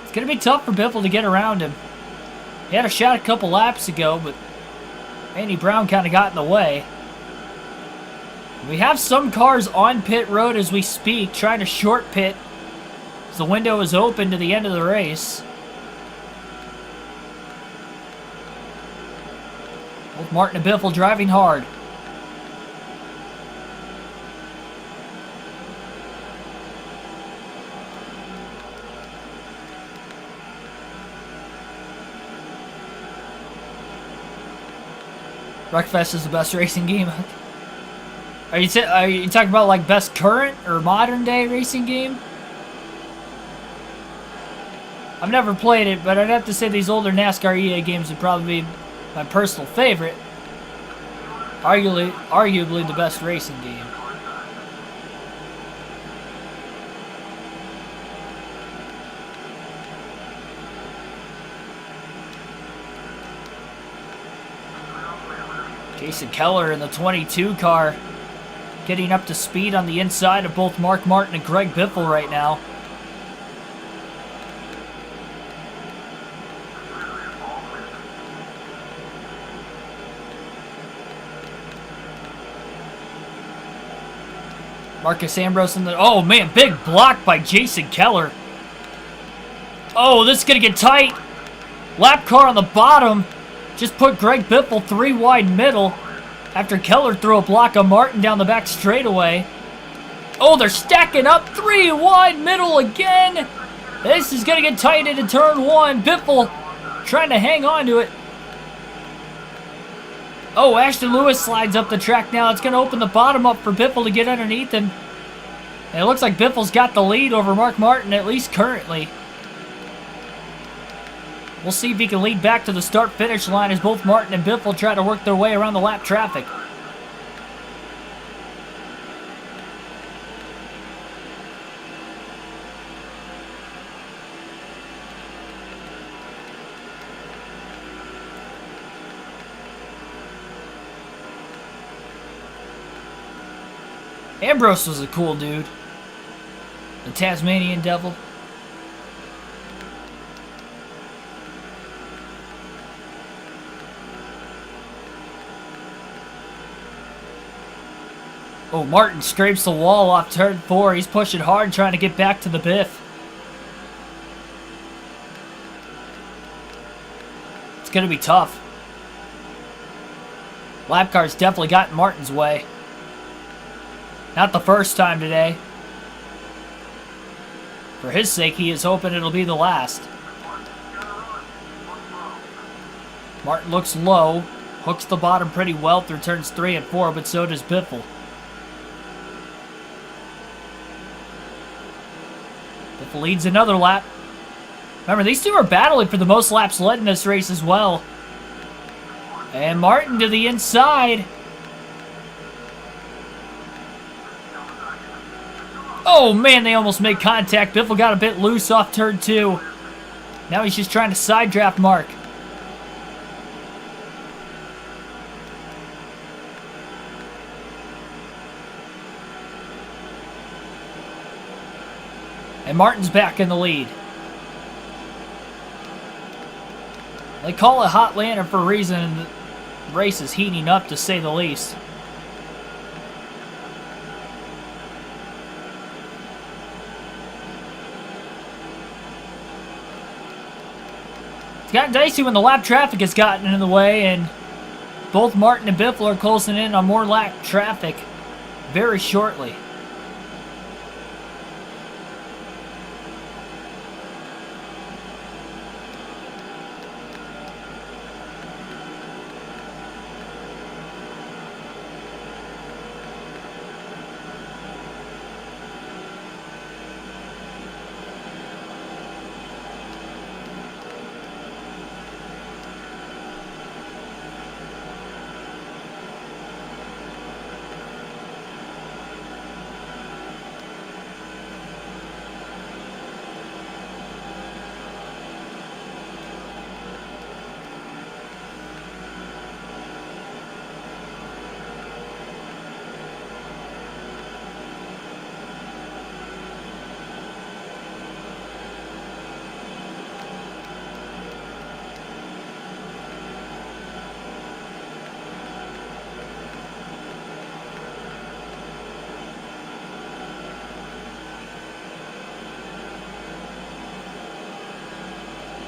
It's going to be tough for Biffle to get around him. He had a shot a couple laps ago, but Andy Brown kind of got in the way. We have some cars on pit road as we speak, trying to short pit as the window is open to the end of the race. Both Martin and Biffle driving hard. Wreckfest is the best racing game. Are you talking about like best current or modern day racing game? I've never played it, but I'd have to say these older NASCAR EA games would probably be my personal favorite. Arguably the best racing game. Jason Keller in the 22 car, getting up to speed on the inside of both Mark Martin and Greg Biffle right now. Marcus Ambrose in the... Oh, man, big block by Jason Keller. Oh, this is going to get tight. Lap car on the bottom. Just put Greg Biffle 3 wide middle after Keller threw a block on Martin down the back straightaway. Oh, they're stacking up. 3 wide middle again. This is going to get tight into turn 1. Biffle trying to hang on to it. Oh, Ashton Lewis slides up the track now. It's going to open the bottom up for Biffle to get underneath him. And it looks like Biffle's got the lead over Mark Martin, at least currently. We'll see if he can lead back to the start-finish line as both Martin and Biffle try to work their way around the lap traffic. Ambrose was a cool dude. The Tasmanian Devil. Oh, Martin scrapes the wall off turn 4. He's pushing hard, trying to get back to the Biff. It's going to be tough. Lap car's definitely got in Martin's way. Not the first time today. For his sake, he is hoping it'll be the last. Martin looks low. Hooks the bottom pretty well through turns 3 and 4, but so does Biffle. Biffle leads another lap. Remember, these two are battling for the most laps led in this race as well. And Martin to the inside. Oh, man, they almost made contact. Biffle got a bit loose off turn 2. Now he's just trying to side draft Mark. And Martin's back in the lead. They call it Hot Lantern for a reason, and the race is heating up, to say the least. It's gotten dicey when the lap traffic has gotten in the way, and both Martin and Biffle are closing in on more lap traffic very shortly.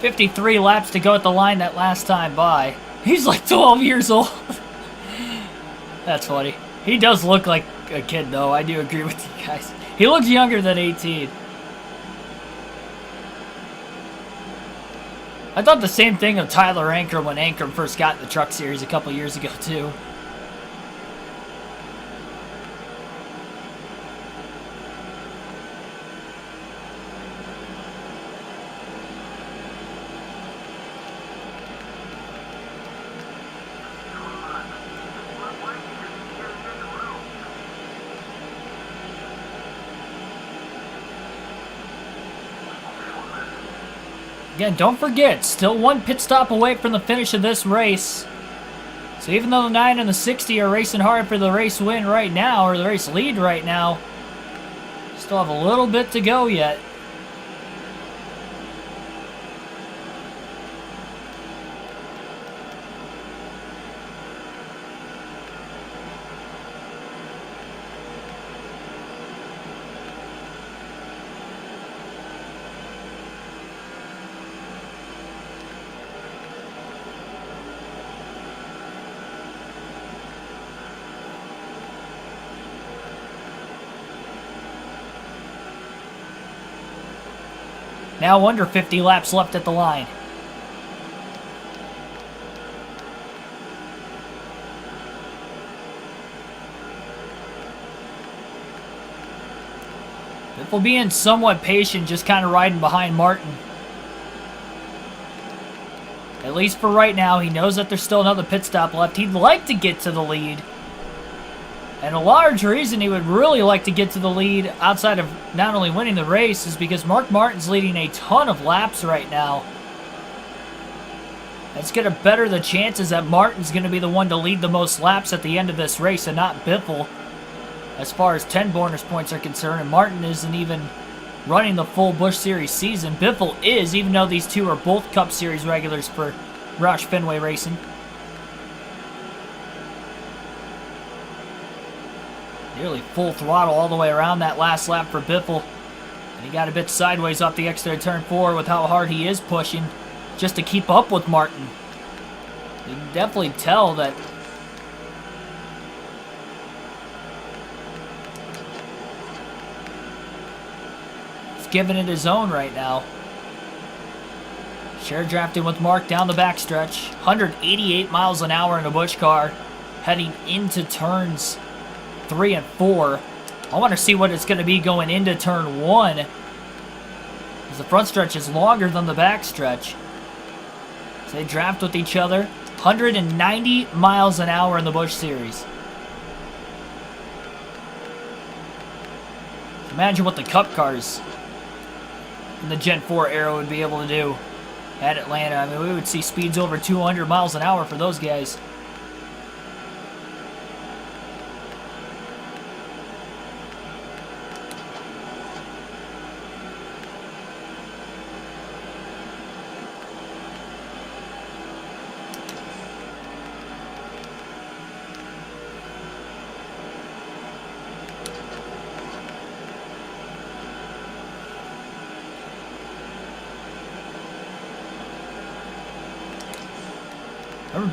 53 laps to go at the line that last time by. He's like 12 years old. That's funny. He does look like a kid, though. I do agree with you guys. He looks younger than 18. I thought the same thing of Tyler Ankrum when Ankrum first got in the Truck Series a couple years ago, too. Again, don't forget, still one pit stop away from the finish of this race. So even though the 9 and the 60 are racing hard for the race win right now, or the race lead right now, still have a little bit to go yet. Now under 50 laps left at the line. Biffle being somewhat patient, just kind of riding behind Martin. At least for right now, he knows that there's still another pit stop left. He'd like to get to the lead. And a large reason he would really like to get to the lead outside of not only winning the race is because Mark Martin's leading a ton of laps right now. That's going to better the chances that Martin's going to be the one to lead the most laps at the end of this race and not Biffle. As far as 10 bonus points are concerned, and Martin isn't even running the full Busch Series season. Biffle is, even though these two are both Cup Series regulars for Roush Fenway Racing. Nearly full throttle all the way around that last lap for Biffle. And he got a bit sideways off the exit of turn 4 with how hard he is pushing just to keep up with Martin. You can definitely tell that he's giving it his own right now. Share drafting with Mark down the backstretch. 188 miles an hour in a Busch car heading into turns 3 and 4. I want to see what it's going to be going into turn 1, because the front stretch is longer than the back stretch. So they draft with each other. 190 miles an hour in the Busch Series. Imagine what the Cup cars in the Gen 4 era would be able to do at Atlanta. I mean, we would see speeds over 200 miles an hour for those guys.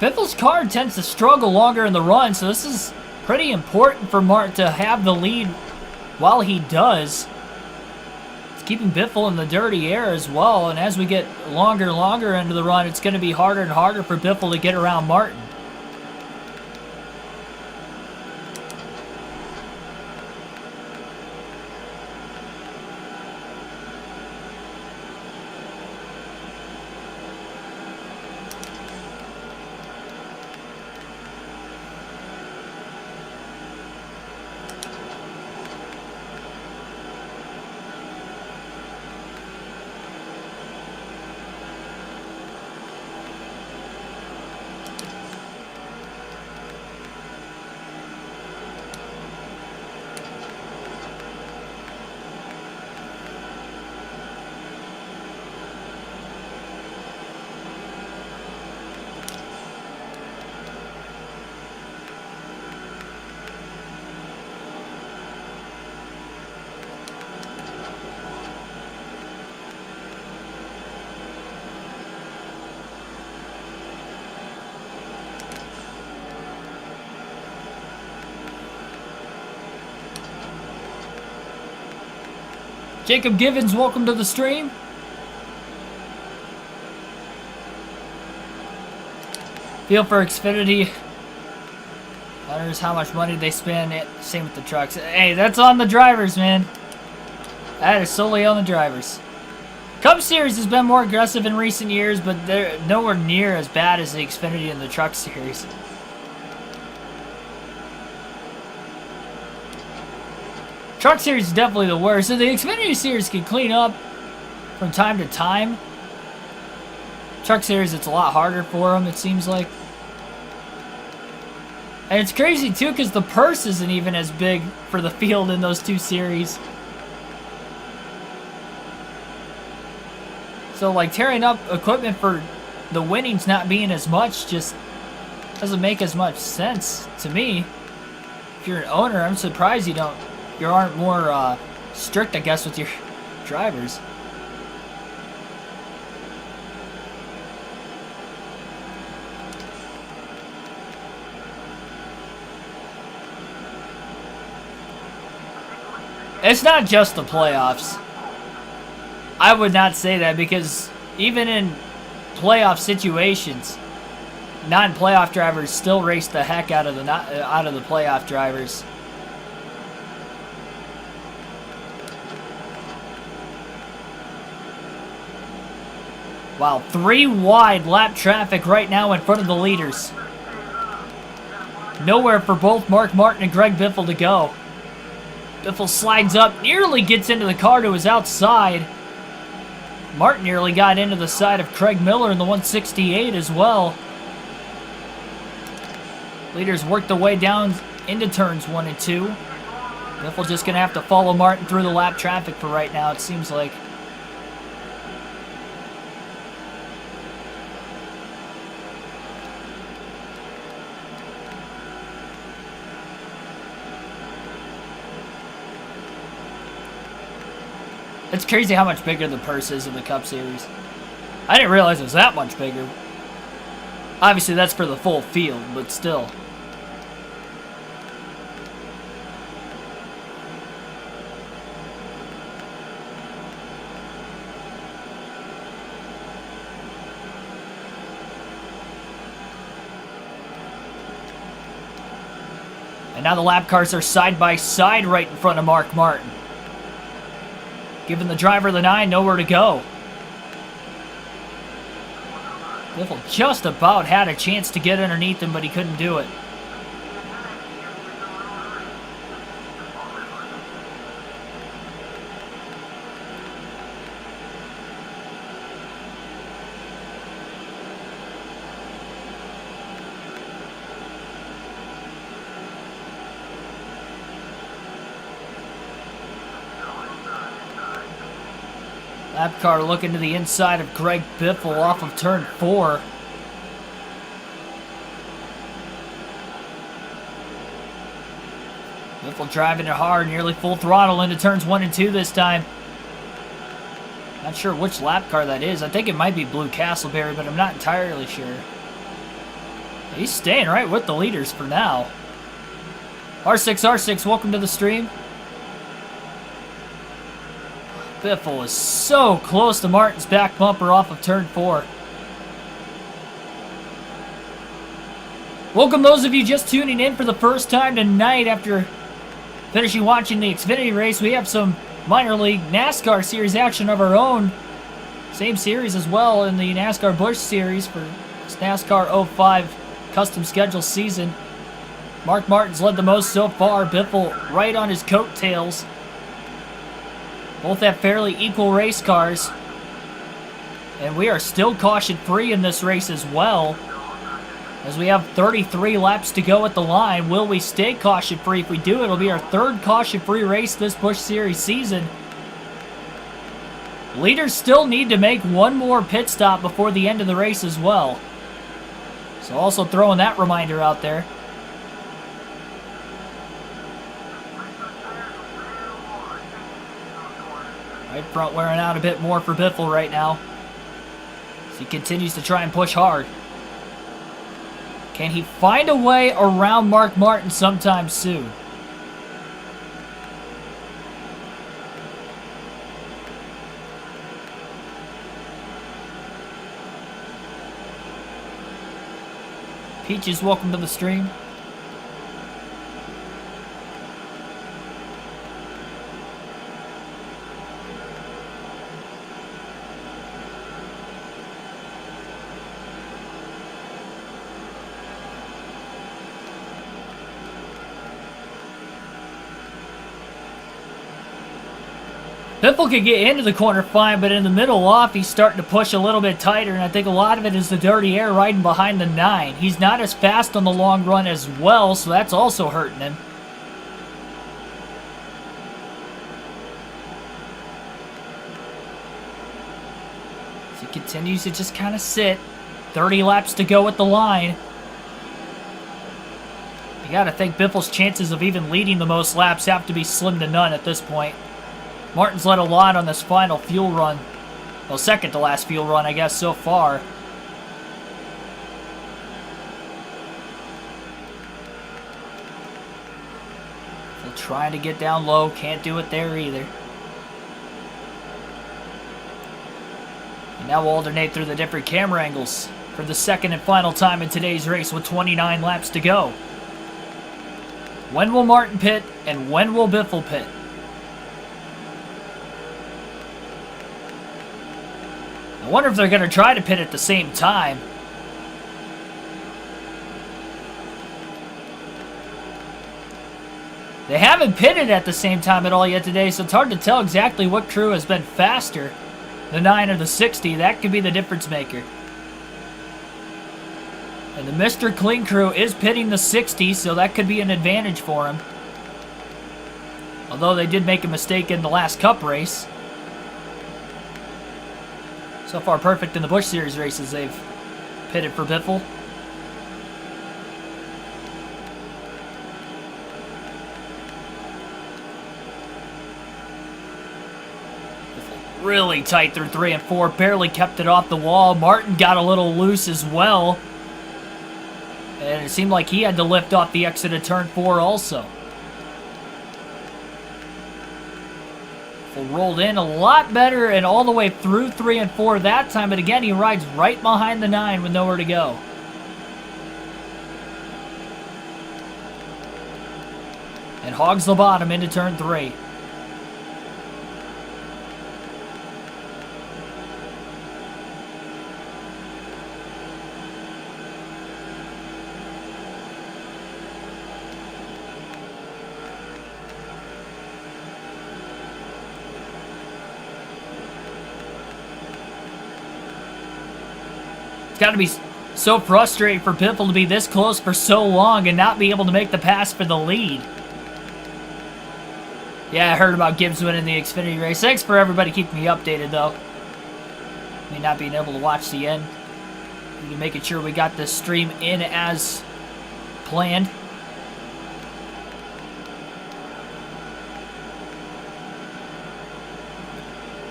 Biffle's car tends to struggle longer in the run, so this is pretty important for Martin to have the lead while he does. It's keeping Biffle in the dirty air as well, and as we get longer and longer into the run, it's going to be harder and harder for Biffle to get around Martin. Jacob Givens, welcome to the stream. Feel for Xfinity. Wonders how much money they spend. Same with the trucks. Hey, that's on the drivers, man. That is solely on the drivers. Cup Series has been more aggressive in recent years, but they're nowhere near as bad as the Xfinity and the Truck Series. Truck Series is definitely the worst. So the Xfinity Series can clean up from time to time. Truck Series, it's a lot harder for them, it seems like. And it's crazy, too, because the purse isn't even as big for the field in those two series. So, like, tearing up equipment for the winnings not being as much just doesn't make as much sense to me. If you're an owner, I'm surprised you aren't more strict, I guess, with your drivers. It's not just the playoffs. I would not say that, because even in playoff situations, non-playoff drivers still race the heck out of the playoff drivers. Wow, 3 wide lap traffic right now in front of the leaders. Nowhere for both Mark Martin and Greg Biffle to go. Biffle slides up, nearly gets into the car to his outside. Martin nearly got into the side of Craig Miller in the 168 as well. Leaders work their way down into turns 1 and 2. Biffle just going to have to follow Martin through the lap traffic for right now, it seems like. It's crazy how much bigger the purse is in the Cup Series. I didn't realize it was that much bigger. Obviously, that's for the full field, but still. And now the lap cars are side by side right in front of Mark Martin. Giving the driver the 9 nowhere to go. Biffle just about had a chance to get underneath him, but he couldn't do it. Lap car looking to the inside of Greg Biffle off of turn 4. Biffle driving it hard, nearly full throttle into turns 1 and 2 this time. Not sure which lap car that is. I think it might be Blue Castleberry, but I'm not entirely sure. He's staying right with the leaders for now. R6, welcome to the stream. Biffle is so close to Martin's back bumper off of turn 4. Welcome those of you just tuning in for the first time tonight after finishing watching the Xfinity race. We have some minor league NASCAR series action of our own. Same series as well in the NASCAR Busch series for this NASCAR 05 custom schedule season. Mark Martin's led the most so far. Biffle right on his coattails. Both have fairly equal race cars. And we are still caution-free in this race as well, as we have 33 laps to go at the line. Will we stay caution-free? If we do, it'll be our 3rd caution-free race this Busch Series season. Leaders still need to make one more pit stop before the end of the race as well. So also throwing that reminder out there. Right front wearing out a bit more for Biffle right now, as he continues to try and push hard. Can he find a way around Mark Martin sometime soon? Peaches, welcome to the stream. Biffle could get into the corner fine, but in the middle off, he's starting to push a little bit tighter, and I think a lot of it is the dirty air riding behind the 9. He's not as fast on the long run as well, so that's also hurting him. So he continues to just kind of sit. 30 laps to go at the line. You gotta think Biffle's chances of even leading the most laps have to be slim to none at this point. Martin's led a lot on this final fuel run. Well, second to last fuel run, I guess, so far. Still trying to get down low. Can't do it there either. And now we'll alternate through the different camera angles for the second and final time in today's race with 29 laps to go. When will Martin pit, and when will Biffle pit? I wonder if they're going to try to pit at the same time. They haven't pitted at the same time at all yet today, so it's hard to tell exactly what crew has been faster. The 9 or the 60, that could be the difference maker. And the Mr. Clean crew is pitting the 60, so that could be an advantage for him. Although they did make a mistake in the last Cup race. So far, perfect in the Busch Series races. They've pitted for Biffle. Biffle really tight through 3 and 4. Barely kept it off the wall. Martin got a little loose as well. And it seemed like he had to lift off the exit of turn 4 also. Rolled in a lot better and all the way through 3 and 4 that time, but again, he rides right behind the 9 with nowhere to go. And hogs the bottom into turn 3. Got to be so frustrating for Biffle to be this close for so long and not be able to make the pass for the lead. Yeah, I heard about Gibbs winning the Xfinity race. Thanks for everybody keeping me updated, though. Me not being able to watch the end. We're making sure we got this stream in as planned.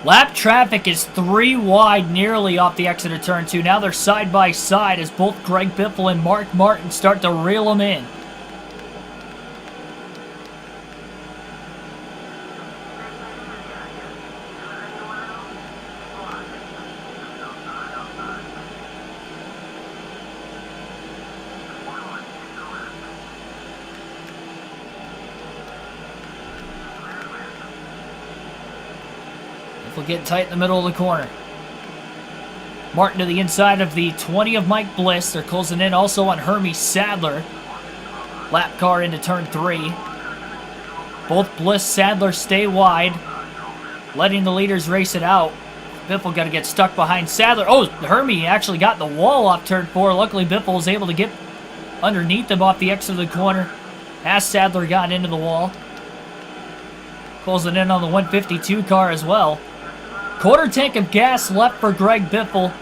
Lap traffic is 3 wide nearly off the exit of turn 2. Now they're side by side as both Greg Biffle and Mark Martin start to reel them in. Will get tight in the middle of the corner. Martin to the inside of the 20 of Mike Bliss. They're closing in also on Hermie Sadler. Lap car into turn 3. Both Bliss, Sadler stay wide, letting the leaders race it out. Biffle got to get stuck behind Sadler. Oh, Hermie actually got the wall off turn 4. Luckily, Biffle was able to get underneath him off the exit of the corner as Sadler got into the wall. Closing in on the 152 car as well. Quarter tank of gas left for Greg Biffle.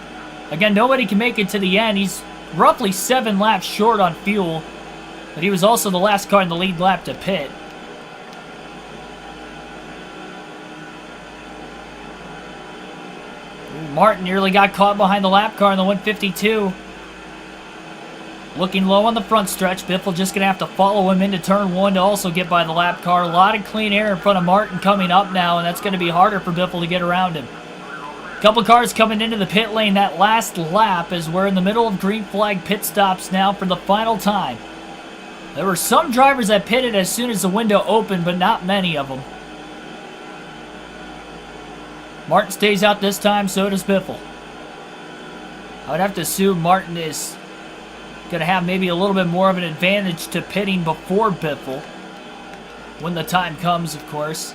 Again, nobody can make it to the end. He's roughly 7 laps short on fuel, but he was also the last car in the lead lap to pit. Martin nearly got caught behind the lap car in the 152. Looking low on the front stretch. Biffle just going to have to follow him into turn 1 to also get by the lap car. A lot of clean air in front of Martin coming up now, and that's going to be harder for Biffle to get around him. Couple cars coming into the pit lane that last lap as we're in the middle of green flag pit stops now for the final time. There were some drivers that pitted as soon as the window opened, but not many of them. Martin stays out this time, so does Biffle. I would have to assume Martin is going to have maybe a little bit more of an advantage to pitting before Biffle. When the time comes, of course.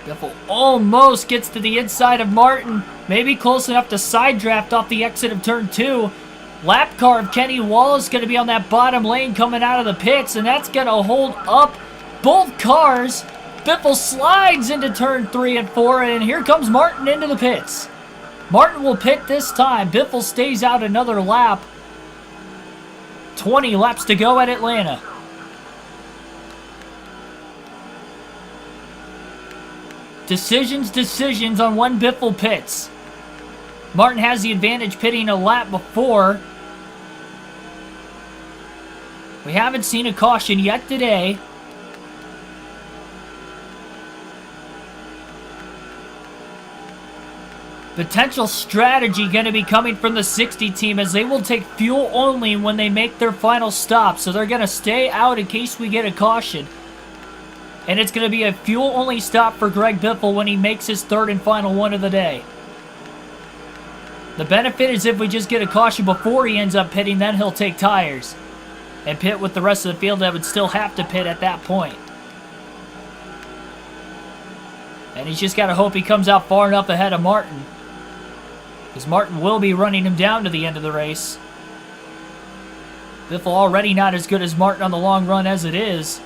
Biffle almost gets to the inside of Martin. Maybe close enough to side draft off the exit of turn 2. Lap car of Kenny Wallace is going to be on that bottom lane coming out of the pits, and that's going to hold up both cars. Biffle slides into turn 3 and 4, and here comes Martin into the pits. Martin will pit this time. Biffle stays out another lap. 20 laps to go at Atlanta. Decisions on when Biffle pits. Martin has the advantage pitting a lap before. We haven't seen a caution yet today. Potential strategy going to be coming from the 60 team as they will take fuel only when they make their final stop. So they're going to stay out in case we get a caution. And it's going to be a fuel-only stop for Greg Biffle when he makes his third and final one of the day. The benefit is if we just get a caution before he ends up pitting, then he'll take tires. And pit with the rest of the field that would still have to pit at that point. And he's just got to hope he comes out far enough ahead of Martin. Because Martin will be running him down to the end of the race. Biffle already not as good as Martin on the long run as it is.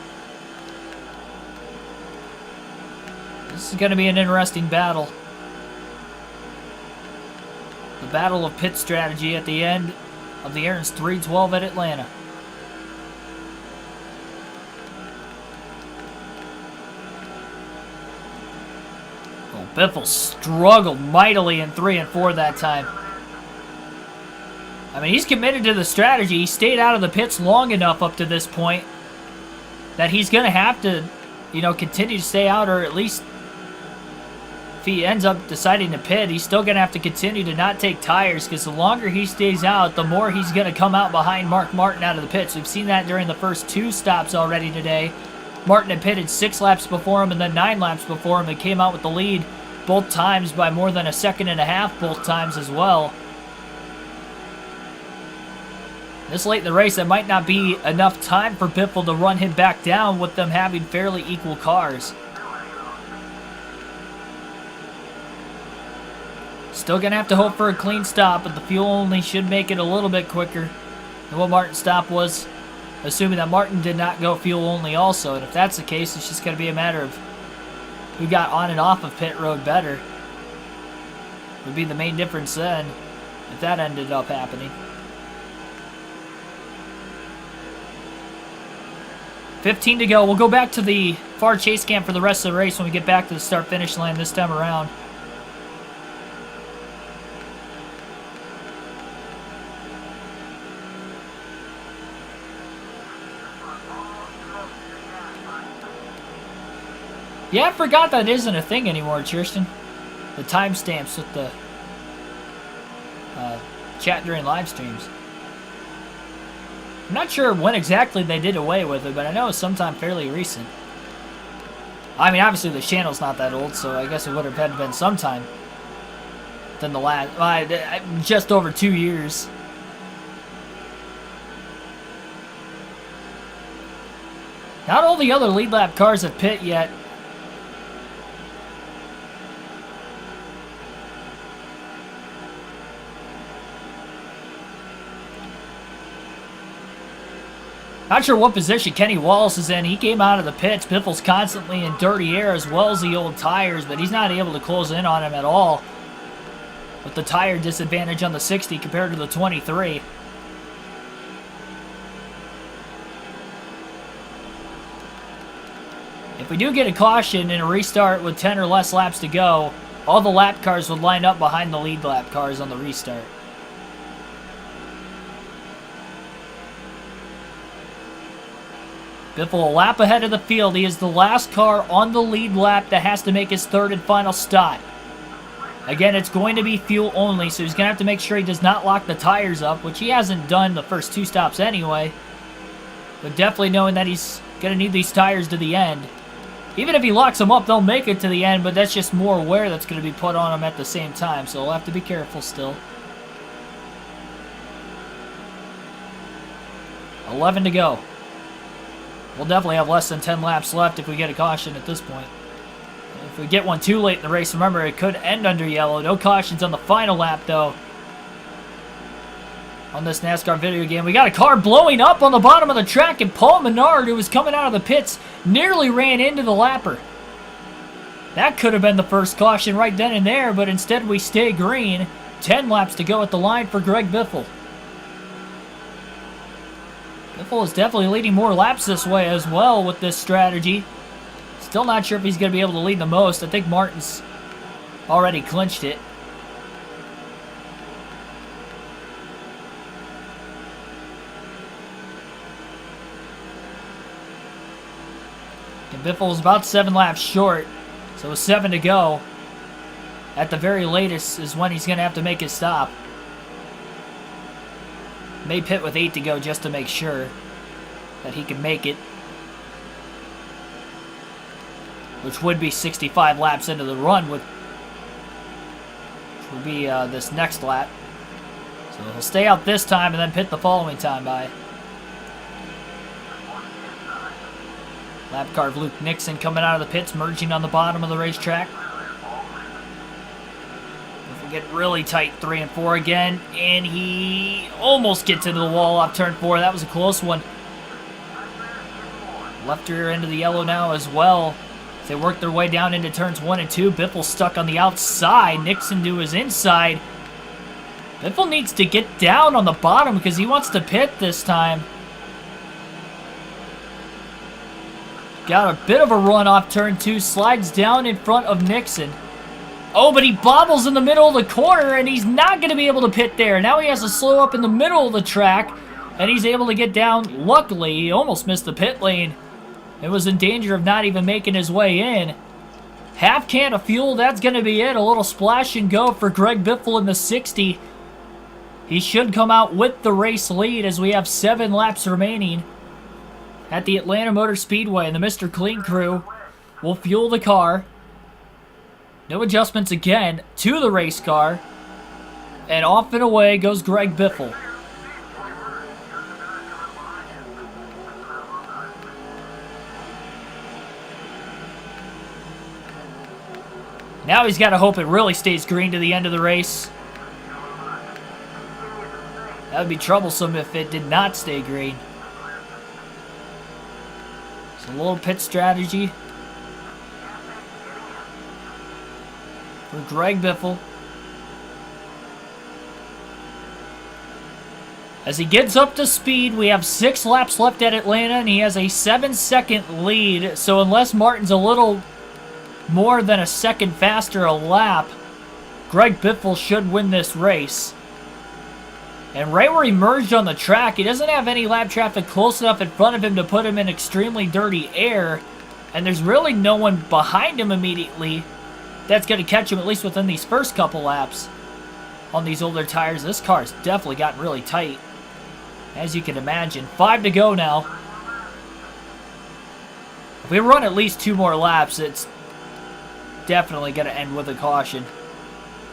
This is going to be an interesting battle. The battle of pit strategy at the end of the Aaron's 312 at Atlanta. Oh, Biffle struggled mightily in 3 and 4 that time. I mean, he's committed to the strategy. He stayed out of the pits long enough up to this point that he's going to have to, continue to stay out, or at least if he ends up deciding to pit, he's still going to have to continue to not take tires, because the longer he stays out, the more he's going to come out behind Mark Martin out of the pits. We've seen that during the first 2 stops already today. Martin had pitted 6 laps before him and then 9 laps before him and came out with the lead both times by more than a second and a half both times as well. This late in the race, there might not be enough time for Biffle to run him back down with them having fairly equal cars. Still going to have to hope for a clean stop, but the fuel only should make it a little bit quicker than what Martin's stop was, assuming that Martin did not go fuel only also. And if that's the case, it's just going to be a matter of who got on and off of pit road better. Would be the main difference then, if that ended up happening. 15 to go. We'll go back to the far chase cam for the rest of the race when we get back to the start-finish line this time around. Yeah, I forgot that isn't a thing anymore, Kirsten. The timestamps with the chat during live streams. I'm not sure when exactly they did away with it, but I know it's sometime fairly recent. I mean, obviously the channel's not that old, so I guess it would have had been sometime than the last, just over 2 years. Not all the other lead lap cars have pit yet. Not sure what position Kenny Wallace is in. He came out of the pits. Biffle's constantly in dirty air as well as the old tires, but he's not able to close in on him at all with the tire disadvantage on the 60 compared to the 23. If we do get a caution in a restart with 10 or less laps to go, all the lap cars would line up behind the lead lap cars on the restart. Biffle a lap ahead of the field. He is the last car on the lead lap that has to make his third and final stop. Again, it's going to be fuel only, so he's going to have to make sure he does not lock the tires up, which he hasn't done the first 2 stops anyway. But definitely knowing that he's going to need these tires to the end. Even if he locks them up, they'll make it to the end, but that's just more wear that's going to be put on them at the same time, so he'll have to be careful still. 11 to go. We'll definitely have less than 10 laps left if we get a caution at this point. If we get one too late in the race, remember, it could end under yellow. No cautions on the final lap, though. On this NASCAR video game, we got a car blowing up on the bottom of the track, and Paul Menard, who was coming out of the pits, nearly ran into the lapper. That could have been the first caution right then and there, but instead we stay green. 10 laps to go at the line for Greg Biffle. Biffle is definitely leading more laps this way as well with this strategy. Still not sure if he's going to be able to lead the most. I think Martin's already clinched it. And Biffle is about 7 laps short, so with 7 to go, at the very latest is when he's going to have to make his stop. May pit with 8 to go just to make sure that he can make it. Which would be 65 laps into the run, which would be this next lap. So he'll stay out this time and then pit the following time by. Lap car of Luke Nixon coming out of the pits, merging on the bottom of the racetrack. If we get really tight, 3 and 4 again, and he almost gets into the wall off turn 4. That was a close one. Left rear into the yellow now as well. They work their way down into turns 1 and 2. Biffle stuck on the outside. Nixon to his inside. Biffle needs to get down on the bottom because he wants to pit this time. Got a bit of a run off turn 2. Slides down in front of Nixon. Oh, but he bobbles in the middle of the corner, and he's not going to be able to pit there. Now he has to slow up in the middle of the track, and he's able to get down. Luckily, he almost missed the pit lane. It was in danger of not even making his way in. Half can of fuel, that's going to be it. A little splash and go for Greg Biffle in the 60. He should come out with the race lead as we have 7 laps remaining at the Atlanta Motor Speedway. And the Mr. Clean crew will fuel the car. No adjustments again to the race car. And off and away goes Greg Biffle. Now he's got to hope it really stays green to the end of the race. That would be troublesome if it did not stay green. So a little pit strategy for Greg Biffle. As he gets up to speed, we have 6 laps left at Atlanta, and he has a 7-second lead. So unless Martin's a little more than a second faster a lap, Greg Biffle should win this race. And right where he merged on the track, he doesn't have any lap traffic close enough in front of him to put him in extremely dirty air. And there's really no one behind him immediately that's going to catch him, at least within these first couple laps. On these older tires, this car's definitely gotten really tight, as you can imagine. 5 to go now. If we run at least 2 more laps, it's definitely going to end with a caution,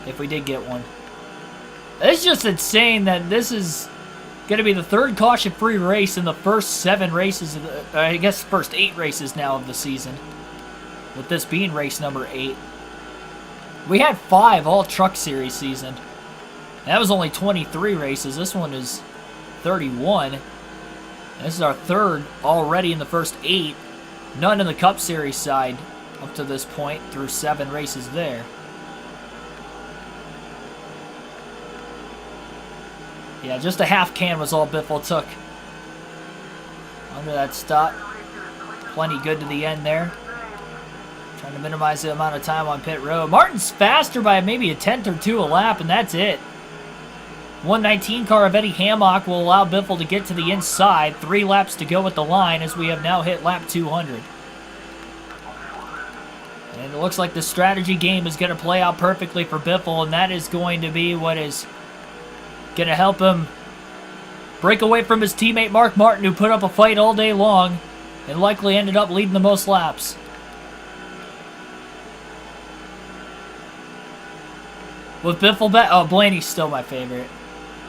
if we did get one. It's just insane that this is going to be the 3rd caution-free race in the first 7 races, of the, I guess first 8 races now of the season, with this being race number 8. We had 5 all Truck Series season. That was only 23 races. This one is 31. And this is our 3rd already in the first 8. None in the Cup Series side up to this point through 7 races there. Yeah, just a half can was all Biffle took under that stop. Plenty good to the end there. Trying to minimize the amount of time on pit road. Martin's faster by maybe a 10th or 2 a lap, and that's it. 119 car of Eddie Hammock will allow Biffle to get to the inside. 3 laps to go at the line as we have now hit lap 200. And it looks like the strategy game is going to play out perfectly for Biffle, and that is going to be what is going to help him break away from his teammate Mark Martin, who put up a fight all day long and likely ended up leading the most laps. With Biffle Blaney's still my favorite.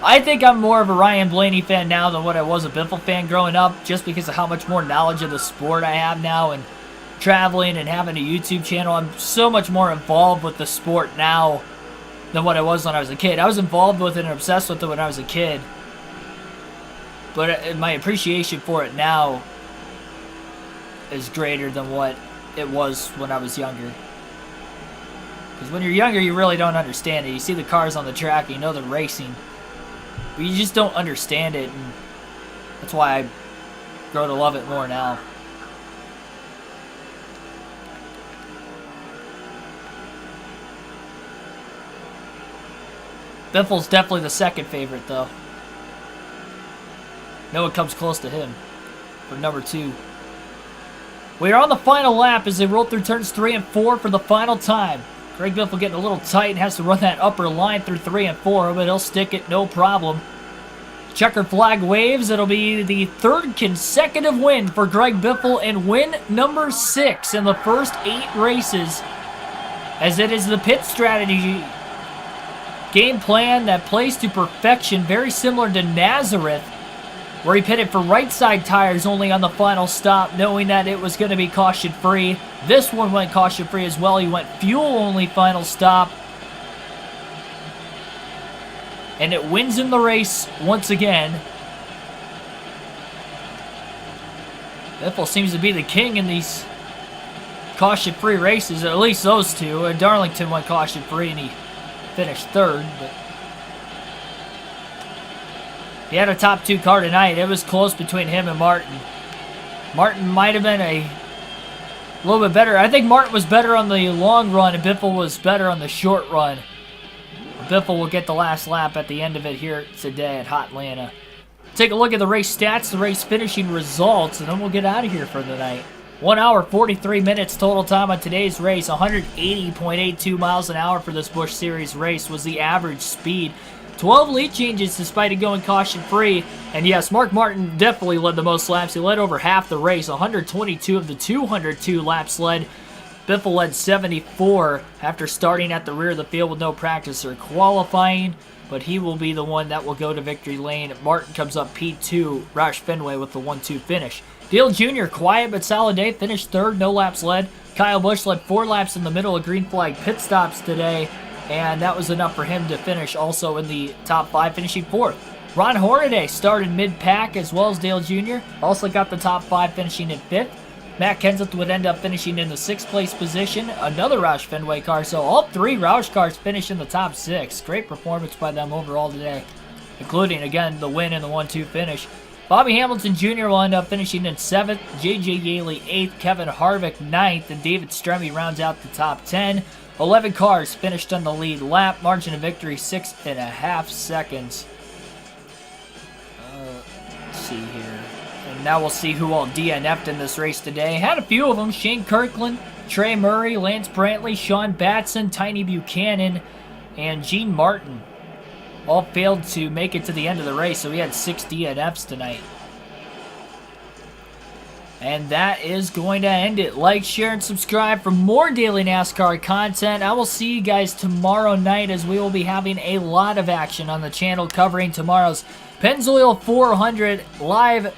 I think I'm more of a Ryan Blaney fan now than what I was a Biffle fan growing up, just because of how much more knowledge of the sport I have now, and traveling and having a YouTube channel. I'm so much more involved with the sport now than what I was when I was a kid. I was involved with it and obsessed with it when I was a kid, but my appreciation for it now is greater than what it was when I was younger. Because when you're younger, you really don't understand it. You see the cars on the track, you know they're racing, but you just don't understand it, and that's why I grow to love it more now. Biffle's definitely the second favorite, though. No one comes close to him for number 2. We are on the final lap as they roll through turns 3 and 4 for the final time. Greg Biffle getting a little tight and has to run that upper line through 3 and 4, but he'll stick it, no problem. Checker flag waves. It'll be the 3rd consecutive win for Greg Biffle and win number 6 in the first 8 races, as it is the pit strategy game plan that plays to perfection, very similar to Nazareth, where he pitted for right side tires only on the final stop, knowing that it was going to be caution free. This one went caution free as well. He went fuel only final stop, and it wins him the race once again. Biffle seems to be the king in these caution free races, at least those two. Darlington went caution free and he finished 3rd, but he had a top 2 car tonight. It was close between him and Martin. Martin might have been a little bit better. I think Martin was better on the long run and Biffle was better on the short run. Biffle will get the last lap at the end of it here today at Hot Atlanta. Take a look at the race stats, the race finishing results, and then we'll get out of here for the night. 1 hour, 43 minutes total time on today's race. 180.82 miles an hour for this Busch Series race was the average speed. 12 lead changes despite it going caution-free. And yes, Mark Martin definitely led the most laps. He led over half the race. 122 of the 202 laps led. Biffle led 74 after starting at the rear of the field with no practice or qualifying. But he will be the one that will go to victory lane. Martin comes up P2. Roush Fenway with the 1-2 finish. Dale Jr., quiet but solid day, finished 3rd, no laps led. Kyle Busch led 4 laps in the middle of green flag pit stops today, and that was enough for him to finish also in the top 5, finishing 4th. Ron Hornaday started mid-pack as well as Dale Jr., also got the top 5, finishing in 5th. Matt Kenseth would end up finishing in the 6th place position, another Roush Fenway car, so all 3 Roush cars finished in the top 6. Great performance by them overall today, including, again, the win and the 1-2 finish. Bobby Hamilton Jr. will end up finishing in 7th, J.J. Yaley 8th, Kevin Harvick 9th, and David Stremme rounds out the top 10. 11 cars finished on the lead lap, margin of victory 6.5 seconds. Let's see here. And now we'll see who all DNF'd in this race today. Had a few of them: Shane Kirkland, Trey Murray, Lance Brantley, Sean Batson, Tiny Buchanan, and Gene Martin. All failed to make it to the end of the race, so we had 6 DNFs tonight. And that is going to end it. Like, share, and subscribe for more daily NASCAR content. I will see you guys tomorrow night as we will be having a lot of action on the channel covering tomorrow's Pennzoil 400 live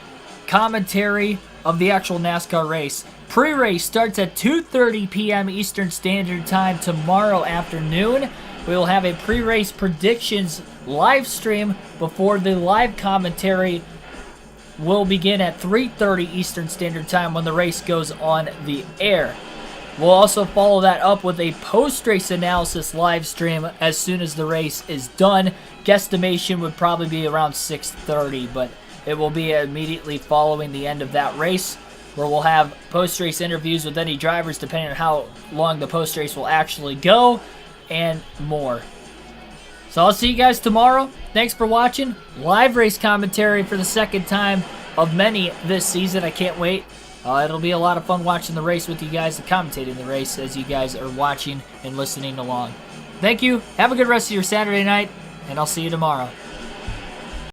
commentary of the actual NASCAR race. Pre-race starts at 2:30 p.m. Eastern Standard Time tomorrow afternoon. We will have a pre-race predictions live stream before the live commentary will begin at 3:30 Eastern Standard Time when the race goes on the air. We'll also follow that up with a post-race analysis live stream as soon as the race is done. Guesstimation would probably be around 6:30, but it will be immediately following the end of that race, where we'll have post-race interviews with any drivers depending on how long the post-race will actually go, and more. So I'll see you guys tomorrow. Thanks for watching. Live race commentary for the second time of many this season. I can't wait. It'll be a lot of fun watching the race with you guys and commentating the race as you guys are watching and listening along. Thank you. Have a good rest of your Saturday night, and I'll see you tomorrow.